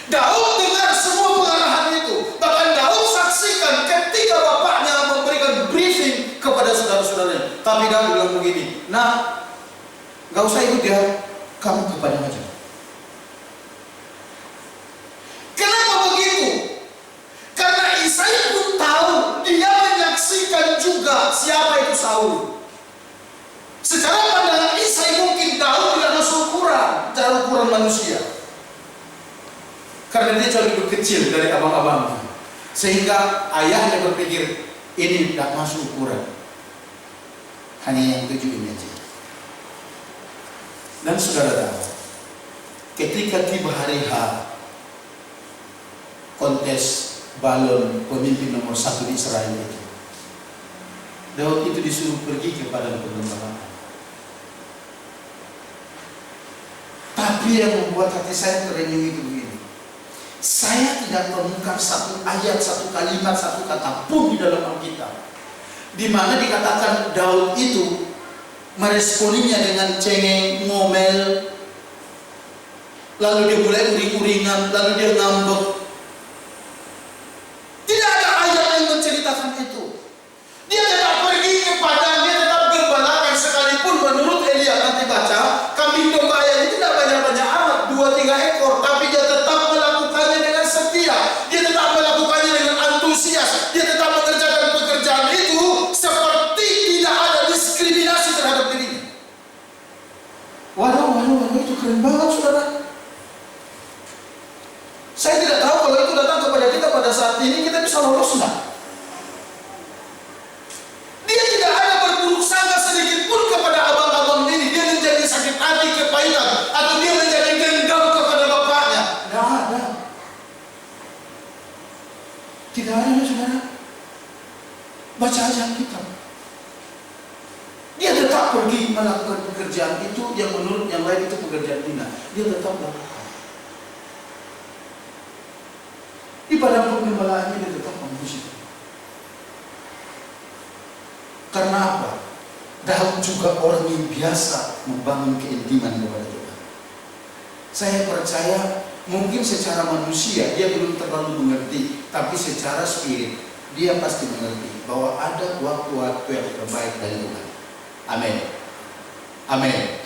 Speaker 1: Daud dengar semua pengarahan itu. Bahkan Daud saksikan ketika bapaknya memberikan briefing kepada saudara-saudaranya. Tapi Daud bilang begini, nah, nggak usah ikut dia, kamu ke padang aja. Kenapa begitu? Karena Isai pun tahu, dia menyaksikan juga siapa itu Saul. Secara pandangan Isai mungkin Daud tidak masuk ukuran, cara ukuran manusia. Karena dia jauh lebih kecil dari abang-abangnya. Sehingga ayahnya berpikir, ini tidak masuk ukuran. Hanya yang 7 ini aja. Dan saudara tahu, ketika tiba hari H, kontes balon pemimpin nomor 1 di Israel itu, Daud itu disuruh pergi ke padang pergembala. Tapi yang membuat hati saya terenyuh itu begini. Saya tidak menemukan satu ayat, satu kalimat, satu kata pun di dalam Alkitab di mana dikatakan Daud itu meresponinya dengan cengeng, ngomel, lalu dia mulai uring-uringan, lalu dia ngambek. Tidak ada ayat yang menceritakan itu. Dia tetap pergi ke padang, dia tetap gembalakan, sekalipun menurut Elia nanti baca, kambing dombanya itu tidak banyak-banyak amat, 2-3 ekor, tapi dia tetap melakukannya dengan setia, dia tetap melakukannya dengan antusias, dia tetap mengerjakan pekerjaan itu seperti tidak ada diskriminasi terhadap dirinya. Waduh, itu keren banget saudara. Saya tidak tahu kalau itu datang kepada kita pada saat ini, kita bisa lolos enggak? Dia tidak ada berburuk sangka sedikit pun kepada abang-abang ini. Dia menjadi sakit hati, kepahitan, atau dia menjadi dendam kepada bapaknya. Tidak ada. Tidak ada, saudara. Baca aja Alkitab. Dia tetap pergi melakukan pekerjaan itu yang menurut yang lain itu pekerjaan hina. Dia tetap melakukan. Di padang penggembalaannya dia tetap memuji. Karena apa? Daud juga orang yang biasa membangun keintiman kepada Tuhan. Saya percaya mungkin secara manusia dia belum terlalu mengerti, tapi secara spirit dia pasti mengerti bahwa ada waktu-waktu yang terbaik dari Tuhan. Amin. Amin.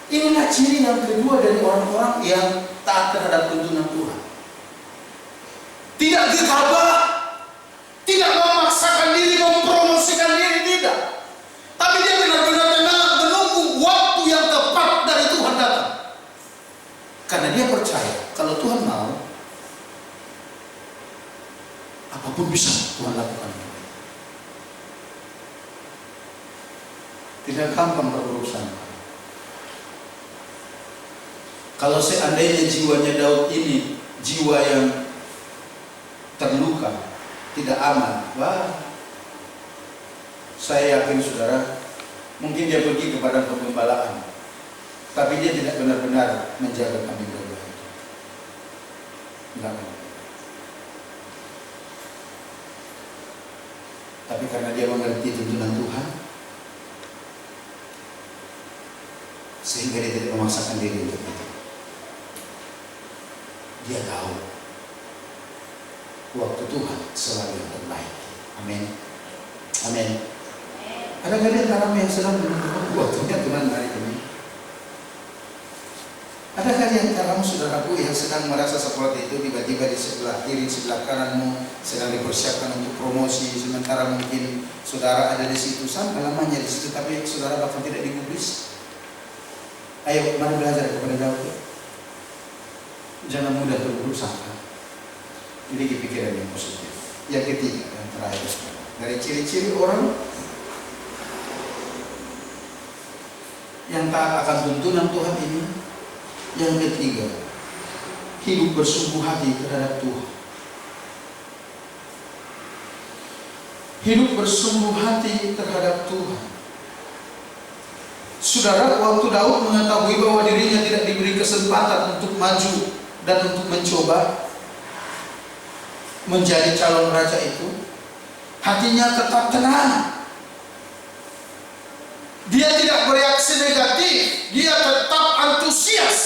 Speaker 1: Inilah ciri yang kedua dari orang-orang yang taat terhadap tuntunan Tuhan. Tidak gegabah, tidak memaksakan diri, mempromosikan diri, tidak. Tapi dia benar-benar tenang menunggu waktu yang tepat dari Tuhan datang. Karena dia percaya kalau Tuhan mau, apapun bisa Tuhan lakukan. Tidak gampang berurusan. Kalau seandainya jiwanya Daud ini jiwa yang terluka, tidak aman, wah, saya yakin saudara, mungkin dia pergi kepada penggembalaan, tapi dia tidak benar-benar menjaga kambing domba itu. Enggak. Tapi karena dia mengerti tuntunan Tuhan, sehingga dia tidak memaksakan diri untuk itu. Dia tahu waktu Tuhan selalu yang terbaik. Amin. Amin. Adakah di antara yang sedang menunggu waktunya Tuhan hari ini? Adakah di antaramu saudaraku yang sedang merasa seperti itu, tiba-tiba di sebelah kiri, sebelah kananmu sedang dipersiapkan untuk promosi, sementara mungkin saudara ada di situ sampai lamanya di situ, tapi saudara bahkan tidak digubris? Ayo, mari belajar kepada Daud. Jangan mudah berburuk sangka. Miliki pikiran yang positif. Yang ketiga dan terakhir, dari ciri-ciri orang yang taat akan tuntunan Tuhan ini, yang ketiga, hidup bersungguh hati terhadap Tuhan. Hidup bersungguh hati terhadap Tuhan. Saudara, waktu Daud mengetahui bahwa dirinya tidak diberi kesempatan untuk maju dan untuk mencoba menjadi calon raja itu, hatinya tetap tenang. Dia tidak bereaksi negatif, dia tetap antusias.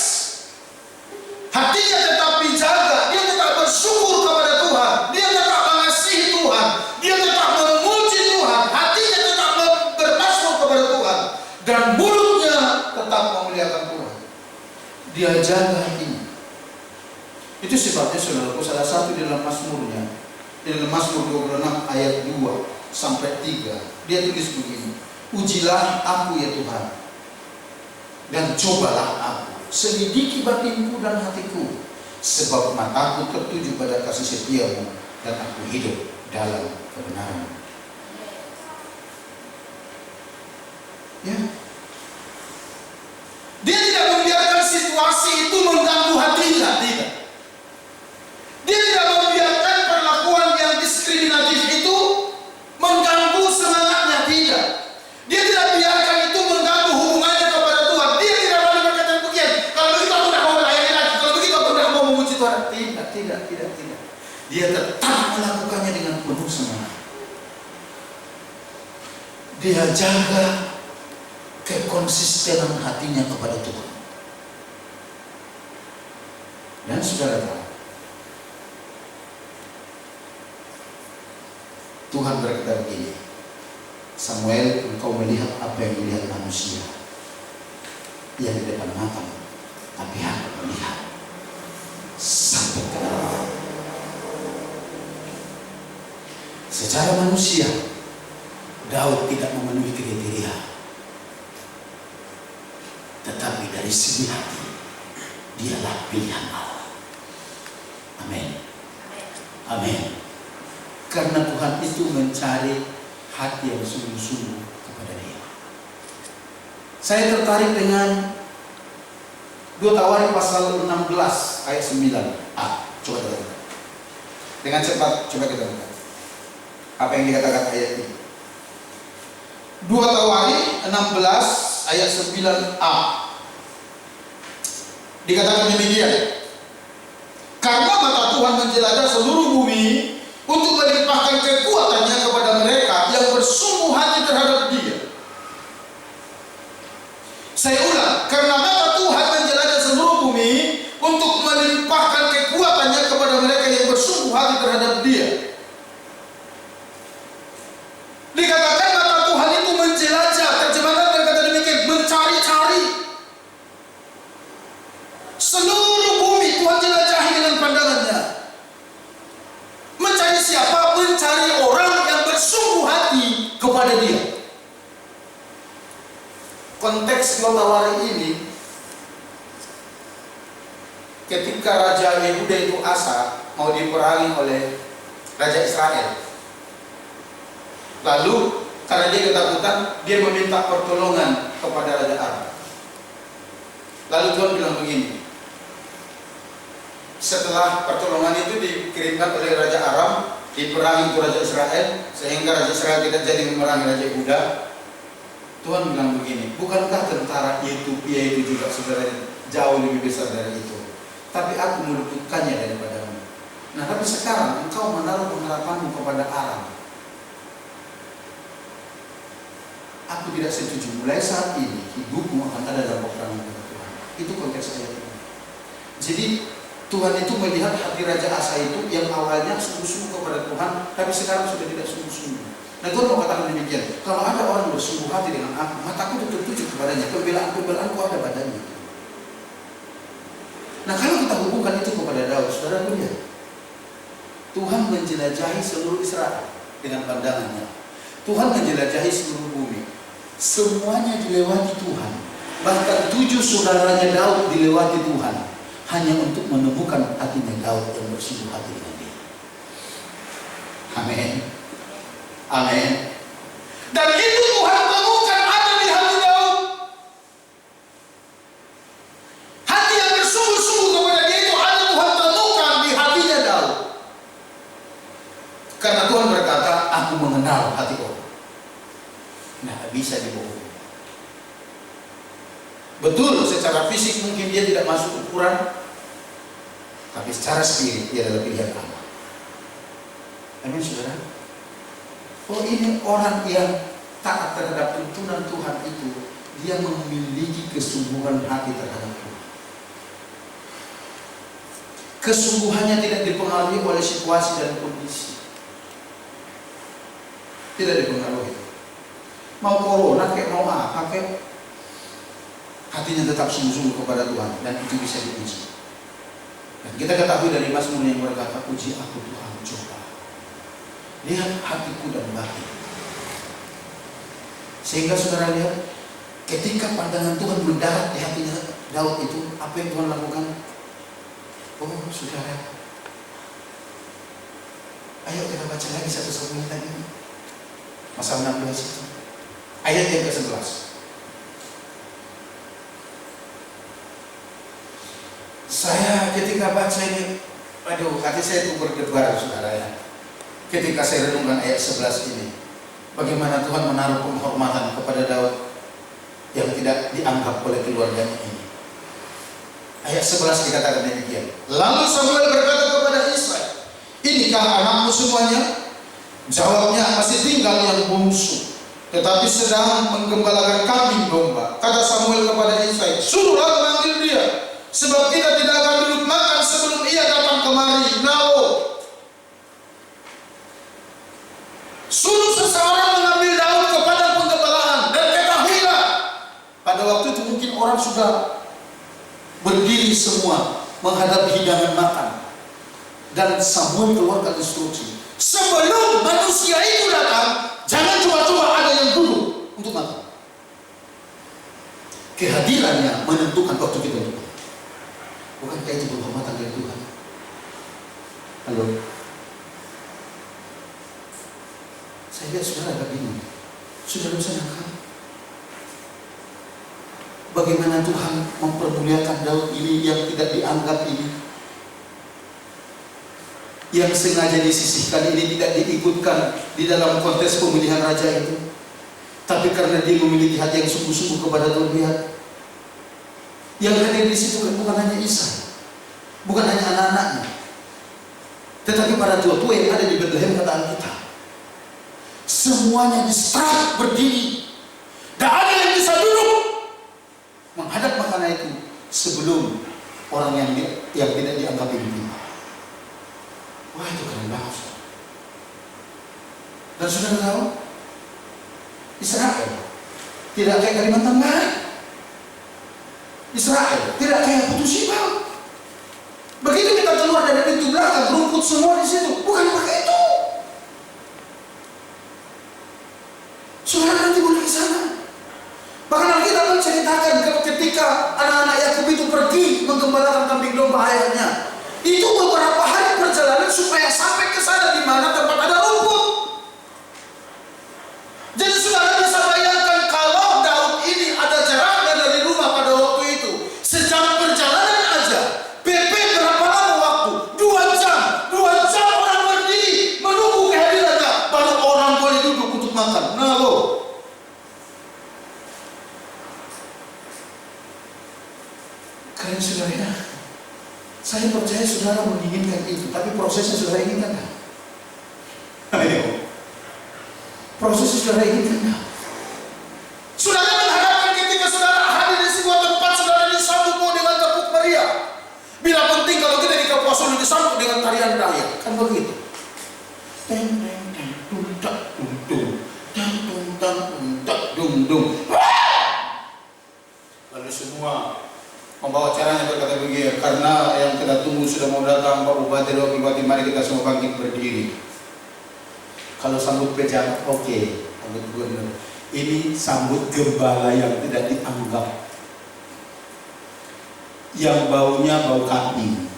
Speaker 1: Hatinya tetap dijaga, dia tetap bersyukur kepada Tuhan, dia tetap mengasihi Tuhan, dia tetap memuji Tuhan, hatinya tetap bermasmur kepada Tuhan, dan mulutnya tetap memuliakan Tuhan. Dia jaga hatinya. Itu sebabnya saudaraku, salah satu di dalam Mazmurnya, di dalam Mazmur 26 ayat 2 sampai 3, dia tulis begini: ujilah aku ya Tuhan, dan cobalah aku, selidiki batinku dan hatiku, sebab mataku tertuju pada kasih setiamu dan aku hidup dalam kebenaran. Ya. Dia tidak membiarkan situasi itu mengganggu hatinya, tidak. Dia tidak membiarkan perlakuan yang diskriminatif itu mengganggu semangatnya, tidak. Dia tidak biarkan itu mengganggu hubungannya kepada Tuhan. Dia tidak lalu berkata begini, kalau begitu aku tidak mau melayani lagi, kalau begitu aku tidak mau memuji Tuhan. Tidak. Dia tetap melakukannya dengan penuh semangat. Dia jaga kekonsistenan hatinya kepada Tuhan. Dan saudara tahu, Tuhan berkata begini, Samuel, engkau melihat apa yang dilihat manusia yang di depan matamu, tapi aku melihat sampai ke dalam. Secara manusia, Daud tidak memenuhi kriteria, tetapi dari segi hati, dialah pilihan Allah. Amin. Amin. Karena Tuhan itu mencari hati yang sungguh-sungguh kepada Dia. Saya tertarik dengan 2 Tawarik pasal 16 ayat 9a. Coba kita lihat. Dengan cepat coba kita lihat. Apa yang dikatakan ayat ini? 2 Tawarik 16 ayat 9a. Dikatakan demikian. Karena mata Tuhan menjelajah seluruh bumi untuk melimpahkan kekuatannya kepada mereka yang bersungguh hati terhadap Dia. Saya ulang, karena mata Tuhan menjelajah seluruh bumi untuk melimpahkan kekuatannya kepada mereka yang bersungguh hati terhadap Dia. Dikatakan mata Tuhan itu menjelajah, terjemahan berkata demikian, mencari-cari seluruh bumi. Tuhan jelajahi dengan pandangannya. Mencari siapa? Mencari orang yang bersungguh hati kepada Dia. Konteks 2 Tawarik ini, ketika Raja Yehuda itu Asa mau diperangi oleh Raja Israel. Lalu karena dia ketakutan, dia meminta pertolongan kepada Raja Aram. Lalu Tuhan bilang begini, setelah pertolongan itu dikirimkan oleh Raja Aram, diperangi untuk Raja Israel, sehingga Raja Israel tidak jadi memerangi Raja Yehuda. Tuhan bilang begini, bukankah tentara Ethiopia itu juga saudara jauh lebih besar dari itu? Tapi aku meluputkannya daripadamu. Nah, tapi sekarang engkau menaruh pengharapanmu kepada Aram. Aku tidak setuju. Mulai saat ini hidupmu akan ada dalam peperangan dengan Tuhan. Itu konteks ayat ini. Jadi Tuhan itu melihat hati Raja Asa itu yang awalnya sungguh-sungguh kepada Tuhan, tapi sekarang sudah tidak sungguh-sungguh. Nah, Tuhan mau katakan demikian, kalau ada orang bersungguh hati dengan aku, mataku itu tertuju kepadanya, pembelaan-pembelaanku ada badannya. Nah, kalau kita hubungkan itu kepada Daud, saudara lihat, Tuhan menjelajahi seluruh Israel dengan pandangannya. Tuhan menjelajahi seluruh bumi. Semuanya dilewati Tuhan. Bahkan 7 saudaranya Daud dilewati Tuhan, hanya untuk menemukan hatinya Daud yang bersungguh hati dengan Dia. Amin. Amin. Dan itu Tuhan temukan ada di hati Daud. Hati yang bersungguh-sungguh kepada Dia itu ada Tuhan temukan di hatinya Daud. Karena Tuhan berkata, aku mengenal hati orang. Nah, bisa dibohongi. Betul, secara fisik mungkin dia tidak masuk ukuran, tapi secara spirit dia adalah pilihan Allah. Amin, saudara. Oh, ini orang yang taat terhadap tuntunan Tuhan itu, dia memiliki kesungguhan hati terhadap Tuhan. Kesungguhannya tidak dipengaruhi oleh situasi dan kondisi. Tidak dipengaruhi. Mau corona kayak mau apa kayak, hatinya tetap sungguh-sungguh kepada Tuhan, dan itu bisa diuji. Dan kita ketahui dari Mazmur yang berkata, uji aku Tuhan, coba. Lihat hatiku dan batin. Sehingga saudara lihat, ketika pandangan Tuhan mendarat di hatinya Daud itu, apa yang Tuhan lakukan? Oh, saudara, ayo kita baca lagi 1 Samuel tadi, pasal 16 itu, ayat yang ke-11. Saya ketika baca ini, aduh, hati saya itu berdebar, saudara ya. Ketika saya renungkan ayat 11 ini, bagaimana Tuhan menaruh penghormatan kepada Daud yang tidak dianggap oleh keluarganya ini. Ayat 11 dikatakan demikian. Lalu Samuel berkata kepada Israel, inikah anakmu semuanya? Jawabnya, masih tinggal yang bungsu, tetapi sedang menggembalakan kambing domba. Kata Samuel kepada Israel, suruhlah memanggil dia, sebab kita tidak akan duduk makan sebelum ia datang kemari. Suruh seseorang mengambil Daud kepada penggembalaan, dan ketahuilah, pada waktu itu mungkin orang sudah berdiri semua menghadap hidangan makan, dan Samuel keluarkan instruksi, sebelum manusia itu datang, jangan coba-coba ada yang duduk untuk makan. Kehadirannya menentukan waktu kita untuk makan. Bukankah itu penghormatan dari Tuhan? Halo, saya lihat saudara agak bingung. Saudara bisa nyangka bagaimana Tuhan mempermuliakan Daud ini yang tidak dianggap ini, yang sengaja disisihkan ini, tidak diikutkan di dalam kontes pemilihan raja itu, tapi karena dia memiliki hati yang sungguh-sungguh kepada Tuhan. Lihat, yang hadir di situ kan bukan hanya Isa, bukan hanya anak-anaknya, tetapi para tua-tua yang ada di Bethlehem, kata Alkitab. Semuanya diserat berdiri, tidak ada yang bisa duduk menghadap makanan itu sebelum orang yang tidak dianggap ini. Wah, itu keren banget. Dan saudara tahu, Israel tidak kayak Kalimantan Barat. Israel tidak kayak Putus Ibau. Begitu kita keluar dari pintu belakang, rumput semua di situ. Bukan pakai itu. Saudara nanti boleh ke sana. Bahkan Alkitab menceritakan ketika anak-anak Yakub itu pergi menggembalakan kambing domba ayahnya, itu beberapa hari perjalanan supaya sampai ke sana di mana tempat ada rumput. Jadi saudara bisa bayangkan kalau Daud ini ada jaraknya dari rumah pada waktu itu, sejam perjalanan aja, PP berapa lama waktu? 2 jam. 2 jam orang berdiri menunggu kehadirannya, baru orang boleh duduk untuk makan. Nah lo, keren saudara ya. Saya percaya saudara menginginkan itu, tapi prosesnya saudara inginkan kan? Ayo. Prosesnya saudara inginkan kan? Saudara mengharapkan ketika saudara hadir di sebuah tempat, saudara disambut dengan tepuk meriah. Bila penting kalau kita di Kapuasulu disambut dengan tarian daya, kan begitu? Teng teng teng, tung tak tung tung, teng tung tang tung tak dung dung. Lalu semua membawa caranya berkata begini, karena yang kita tunggu sudah mau datang, Pak Bupati, Wakil Bupati, mari kita semua bangkit berdiri. Kalau sambut pejabat, oke, sambut gubernur. Ini sambut gembala yang tidak dianggap, yang baunya bau kambing,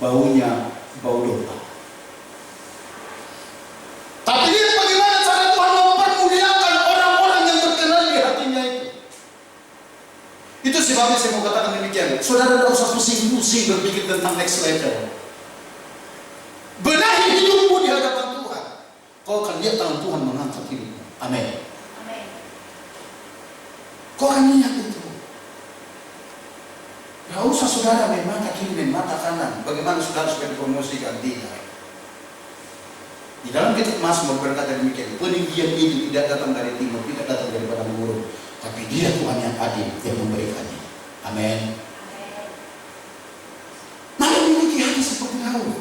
Speaker 1: baunya bau domba. Tapi lihat bagaimana cara Tuhan mempermuliakan orang-orang yang berkenan di hatinya itu. Itu sebabnya saya mau katakan demikian. Saudara tidak usah pusing-pusing berpikir tentang next level. Benahi hidupmu di hadapan Tuhan. Kau akan lihat tangan Tuhan mengangkat hidupmu. Amin. Amin. Kau akan lihat itu. Tidak usah saudara main mata kiri, main mata kanan. Bagaimana saudara supaya dipromosikan? Tidak. Di dalam kitab Mazmur berkata demikian. Peninggian itu tidak datang dari timur, tidak datang dari padang gurun, tapi Dia Tuhan yang adil yang memberikannya. Amin. Mari memiliki hati seperti Daud.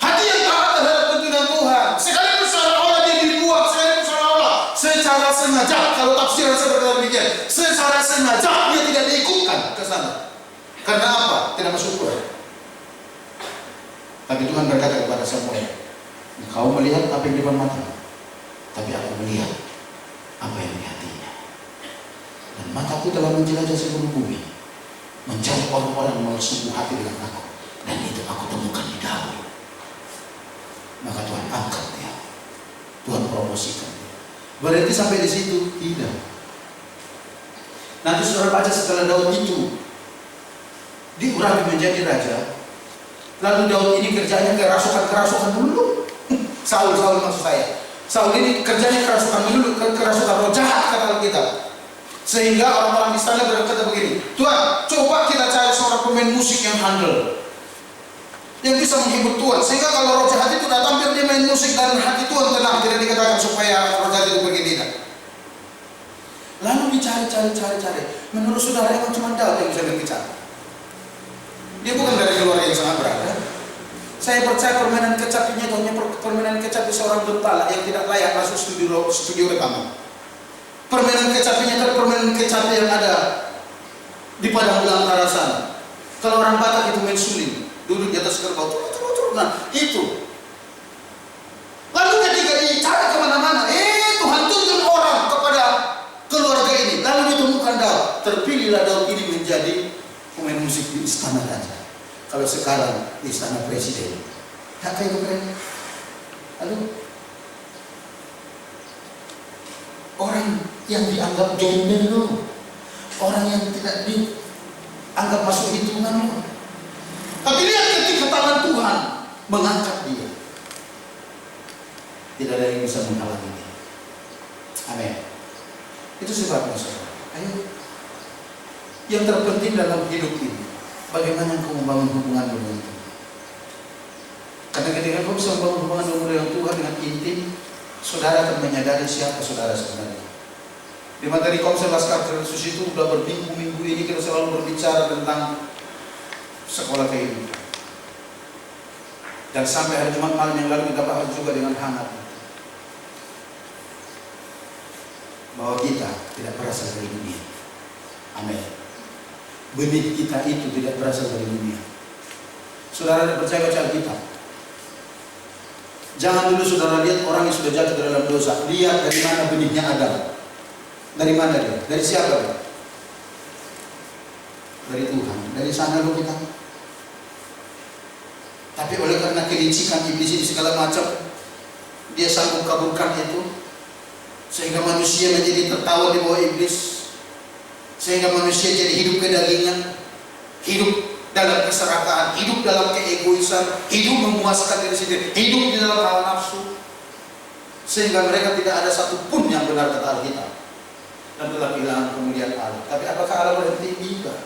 Speaker 1: Hati yang taat terhadap tuntunan Tuhan. Sekalipun seolah-olah dia dibuat, sekalipun seolah-olah secara sengaja, kalau tafsiran saya berkata demikian, secara sengaja dia tidak diikutkan ke sana. Karena apa? Tidak bersyukur. Tapi Tuhan berkata kepada Samuel, engkau melihat apa yang di depan mata, tapi aku melihat apa yang di hatinya. Dan mataku telah menjelajah seluruh bumi, mencari orang-orang yang mau sungguh hati dengan aku, dan itu aku temukan di Daud. Maka Tuhan angkat dia, Tuhan promosikan dia. Berarti sampai di situ? Tidak. Nanti saudara baca setelah Daud itu diurapi menjadi raja, lalu Daud ini kerjanya kerasukan dulu. Saul maksud saya. Saul ini kerjanya kerasukan dulu, kerasukan roh jahat kata Alkitab. Sehingga orang-orang di istana berkata begini, Tuhan, coba kita cari seorang pemain musik yang handal, yang bisa menghibur Tuhan. Sehingga kalau roh jahat itu datang, biar dia main musik dan hati Tuhan tenang. Tidak dikatakan supaya roh jahat itu pergi, tidak. Lalu dicari. Menurut saudara emang cuma Daud yang bisa berbicara. Dia bukan dari keluarga yang sangat berada. Saya percaya permainan kecap ini hanya permainan kecap seorang gembala yang tidak layak masuk studio rekaman. Permainan kecap ini adalah permainan kecap yang ada di padang belantara sana. Kalau orang Batak itu main suling, duduk di atas kerbau, turun. Nah, itu. Lalu ketika dicari kemana-mana, Tuhan tuntun orang kepada keluarga ini. Lalu ditemukan Daud. Terpilihlah Daud ini menjadi pemain musik di istana raja. Kalau sekarang di istana presiden, tak kayak keren. Lalu orang yang dianggap gembel lo, orang yang tidak dianggap masuk hitungan lo. Tapi lihat ketika tangan Tuhan mengangkat dia, tidak ada yang bisa menghalangi dia. Amin. Itu sebabnya saudara. Ayo, yang terpenting dalam hidup ini, bagaimana engkau membangun hubungan dengan Tuhan. Karena ketika engkau bisa membangun hubungan dengan Tuhan dengan intim, saudara akan menyadari siapa saudara sebenarnya. Di materi Komsel Laskar Kristus itu sudah berminggu-minggu ini kita selalu berbicara tentang sekolah kehidupan. Dan sampai hari Jumat malam yang lalu kita bahas juga dengan hangat bahwa kita tidak berasal dari dunia. Amin. Benih kita itu tidak berasal dari dunia. Saudara tidak percaya baca Alkitab? Jangan dulu saudara lihat orang yang sudah jatuh dalam dosa. Lihat dari mana benihnya Adam. Dari mana dia? Dari siapa dia? Dari Tuhan. Dari sana lo kita. Tapi oleh karena kelicikan iblis ini segala macam, dia sanggup kaburkan itu, sehingga manusia menjadi tertawa di bawah iblis, sehingga manusia jadi hidup kedagingan, hidup dalam keserakahan, hidup dalam keegoisan, hidup memuaskan diri sendiri, hidup di dalam hawa nafsu, sehingga mereka tidak ada satupun yang benar kata Alkitab, dan telah kehilangan kemuliaan Allah. Tapi apakah Allah berhenti? Tidak.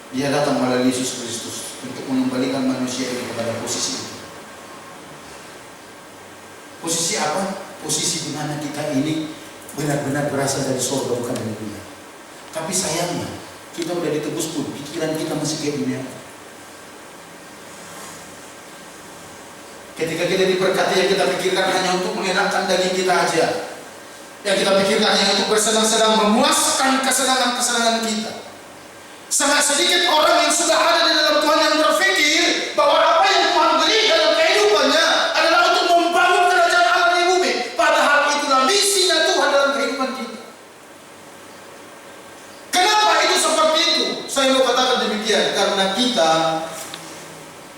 Speaker 1: Dia datang melalui Yesus Kristus untuk mengembalikan manusia ini kepada posisi itu. Posisi apa? Posisi di mana kita ini benar-benar berasal dari surga, bukan dari dunia. Tapi sayangnya kita udah ditebus pun pikiran kita masih kayak dunia. Ketika kita diberkati, yang kita pikirkan hanya untuk menyenangkan daging kita aja. Yang kita pikirkan hanya untuk bersenang-senang, memuaskan kesenangan-kesenangan kita. Sangat sedikit orang yang sudah ada di dalam Tuhan yang berpikir bahwa apa yang Tuhan beri dalam kehidupannya adalah untuk membangun kerajaan Allah di bumi. Padahal itulah misinya Tuhan dalam kehidupan kita. Kenapa itu seperti itu? Saya mau katakan demikian, karena kita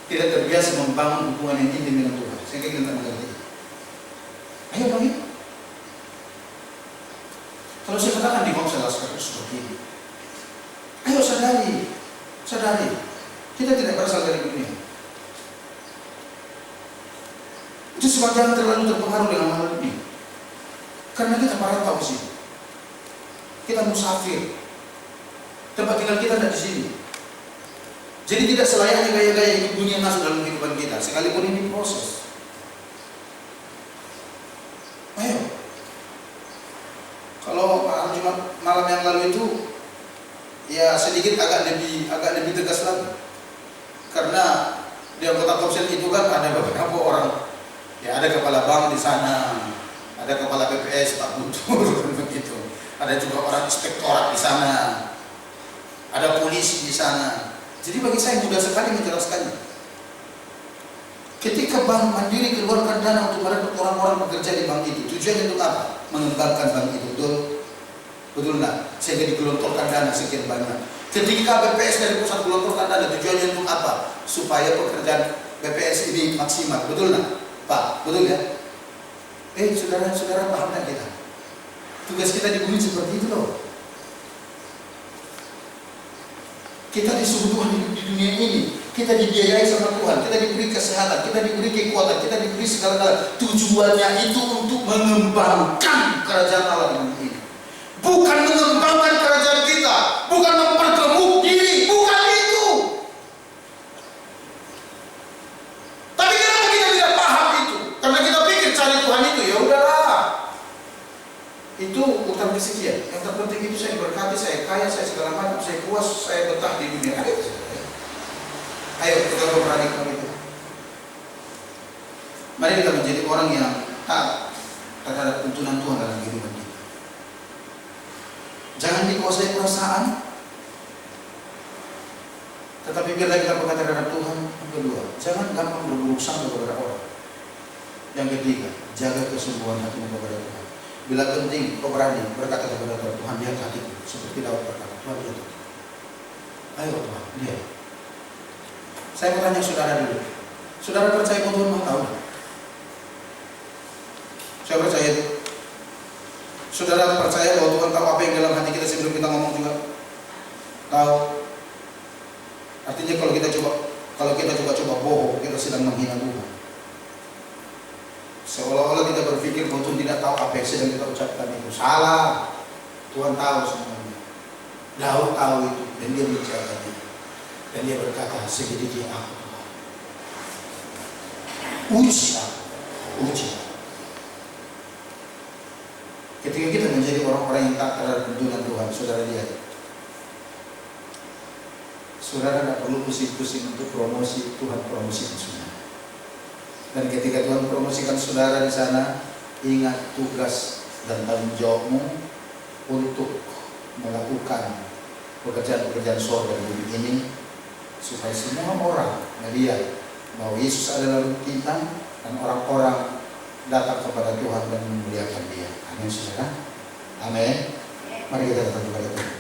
Speaker 1: tidak terbiasa membangun hubungan yang intim dengan Tuhan. Sehingga kita tidak mengerti. Ayo bagi. Kalau saya katakan di Komsel Laskar seperti ini, ayo sadari, kita tidak berasal dari dunia. Itu sebab jangan terlalu terpengaruh dengan hal ini. Karena kita merantau di sini, kita musafir, tempat tinggal kita ada di sini. Jadi tidak selayaknya gaya-gaya hidup dunia masuk dalam kehidupan kita, sekalipun ini proses. Ayo, kalau Jumat malam yang lalu itu, ya sedikit agak lebih tegas lagi, karena di anggota Komsel itu kan ada beberapa orang, ya ada kepala bank di sana, ada kepala BPS Pak Guntur begitu, ada juga orang inspektorat di sana, ada polisi di sana. Jadi bagi saya mudah sekali menjelaskannya. Ketika Bank Mandiri keluarkan dana untuk merekrut orang-orang bekerja di bank itu, tujuannya untuk apa? Mengembangkan bank itu, betul nggak? Sehingga digelontorkan dana sekian banyak. Ketika BPS dari pusat gelontorkan dana, tujuannya untuk apa? Supaya pekerjaan BPS ini maksimal, betul nggak, Pak? Betul ya? Saudara-saudara paham nggak kita? Tugas kita di bumi seperti itu loh. Kita disuruh Tuhan hidup di dunia ini. Kita dibiayai sama Tuhan. Kita diberi kesehatan. Kita diberi kekuatan. Kita diberi segala-galanya. Tujuannya itu untuk mengembangkan kerajaan Allah di bumi ini. Bukan mengembangkan kerajaan kita. Bukan mempergemuk diri. Bukan itu. Tapi kenapa kita tidak paham itu? Karena kita pikir cari Tuhan itu, ya udahlah. Itu utang kesekian. Yang terpenting itu saya berkati, saya kaya, saya segala macam, saya puas, saya betah di dunia. Ayo kita berani itu. Mari kita menjadi orang yang taat terhadap tuntunan Tuhan dalam kehidupan kita. Jangan dikuasai perasaan, tetapi biarlah kita berkata terhadap Tuhan. Yang kedua, jangan gampang berburuk sangka kepada orang. Yang ketiga, jaga kesungguhan hatimu kepada Tuhan. Bila penting, kau berani berkata kepada Tuhan, Tuhan lihat hatiku, seperti Daud berkata, Tuhan lihat hatiku. Ayo Tuhan, lihat. Saya mau tanya saudara dulu. Saudara percaya bahwa Tuhan mau tahu? Saya percaya itu. Saudara percaya bahwa Tuhan tahu apa yang dalam hati kita sebelum kita ngomong juga? Tahu. Artinya kalau kita coba bohong, kita sedang menghina Tuhan. Seolah-olah kita berpikir bahwa Tuhan tidak tahu apa yang sedang kita ucapkan itu. Salah. Tuhan tahu semuanya. Daud tahu itu dan dia menjaga itu. Dan dia berkata, segede aku Tuhan. Uji aku. Ketika kita menjadi orang-orang yang taat terhadap tuntunan Tuhan, saudara lihat. Saudara tidak perlu pusing-pusing untuk promosi, Tuhan promosikan saudara. Dan ketika Tuhan promosikan saudara di sana, ingat tugas dan tanggung jawabmu untuk melakukan pekerjaan-pekerjaan surga di bumi ini, supaya semua orang melihat bahwa Yesus adalah kita dan orang-orang datang kepada Tuhan dan memuliakan Dia. Amin, saudara. Amin. Mari kita datang kepada Tuhan.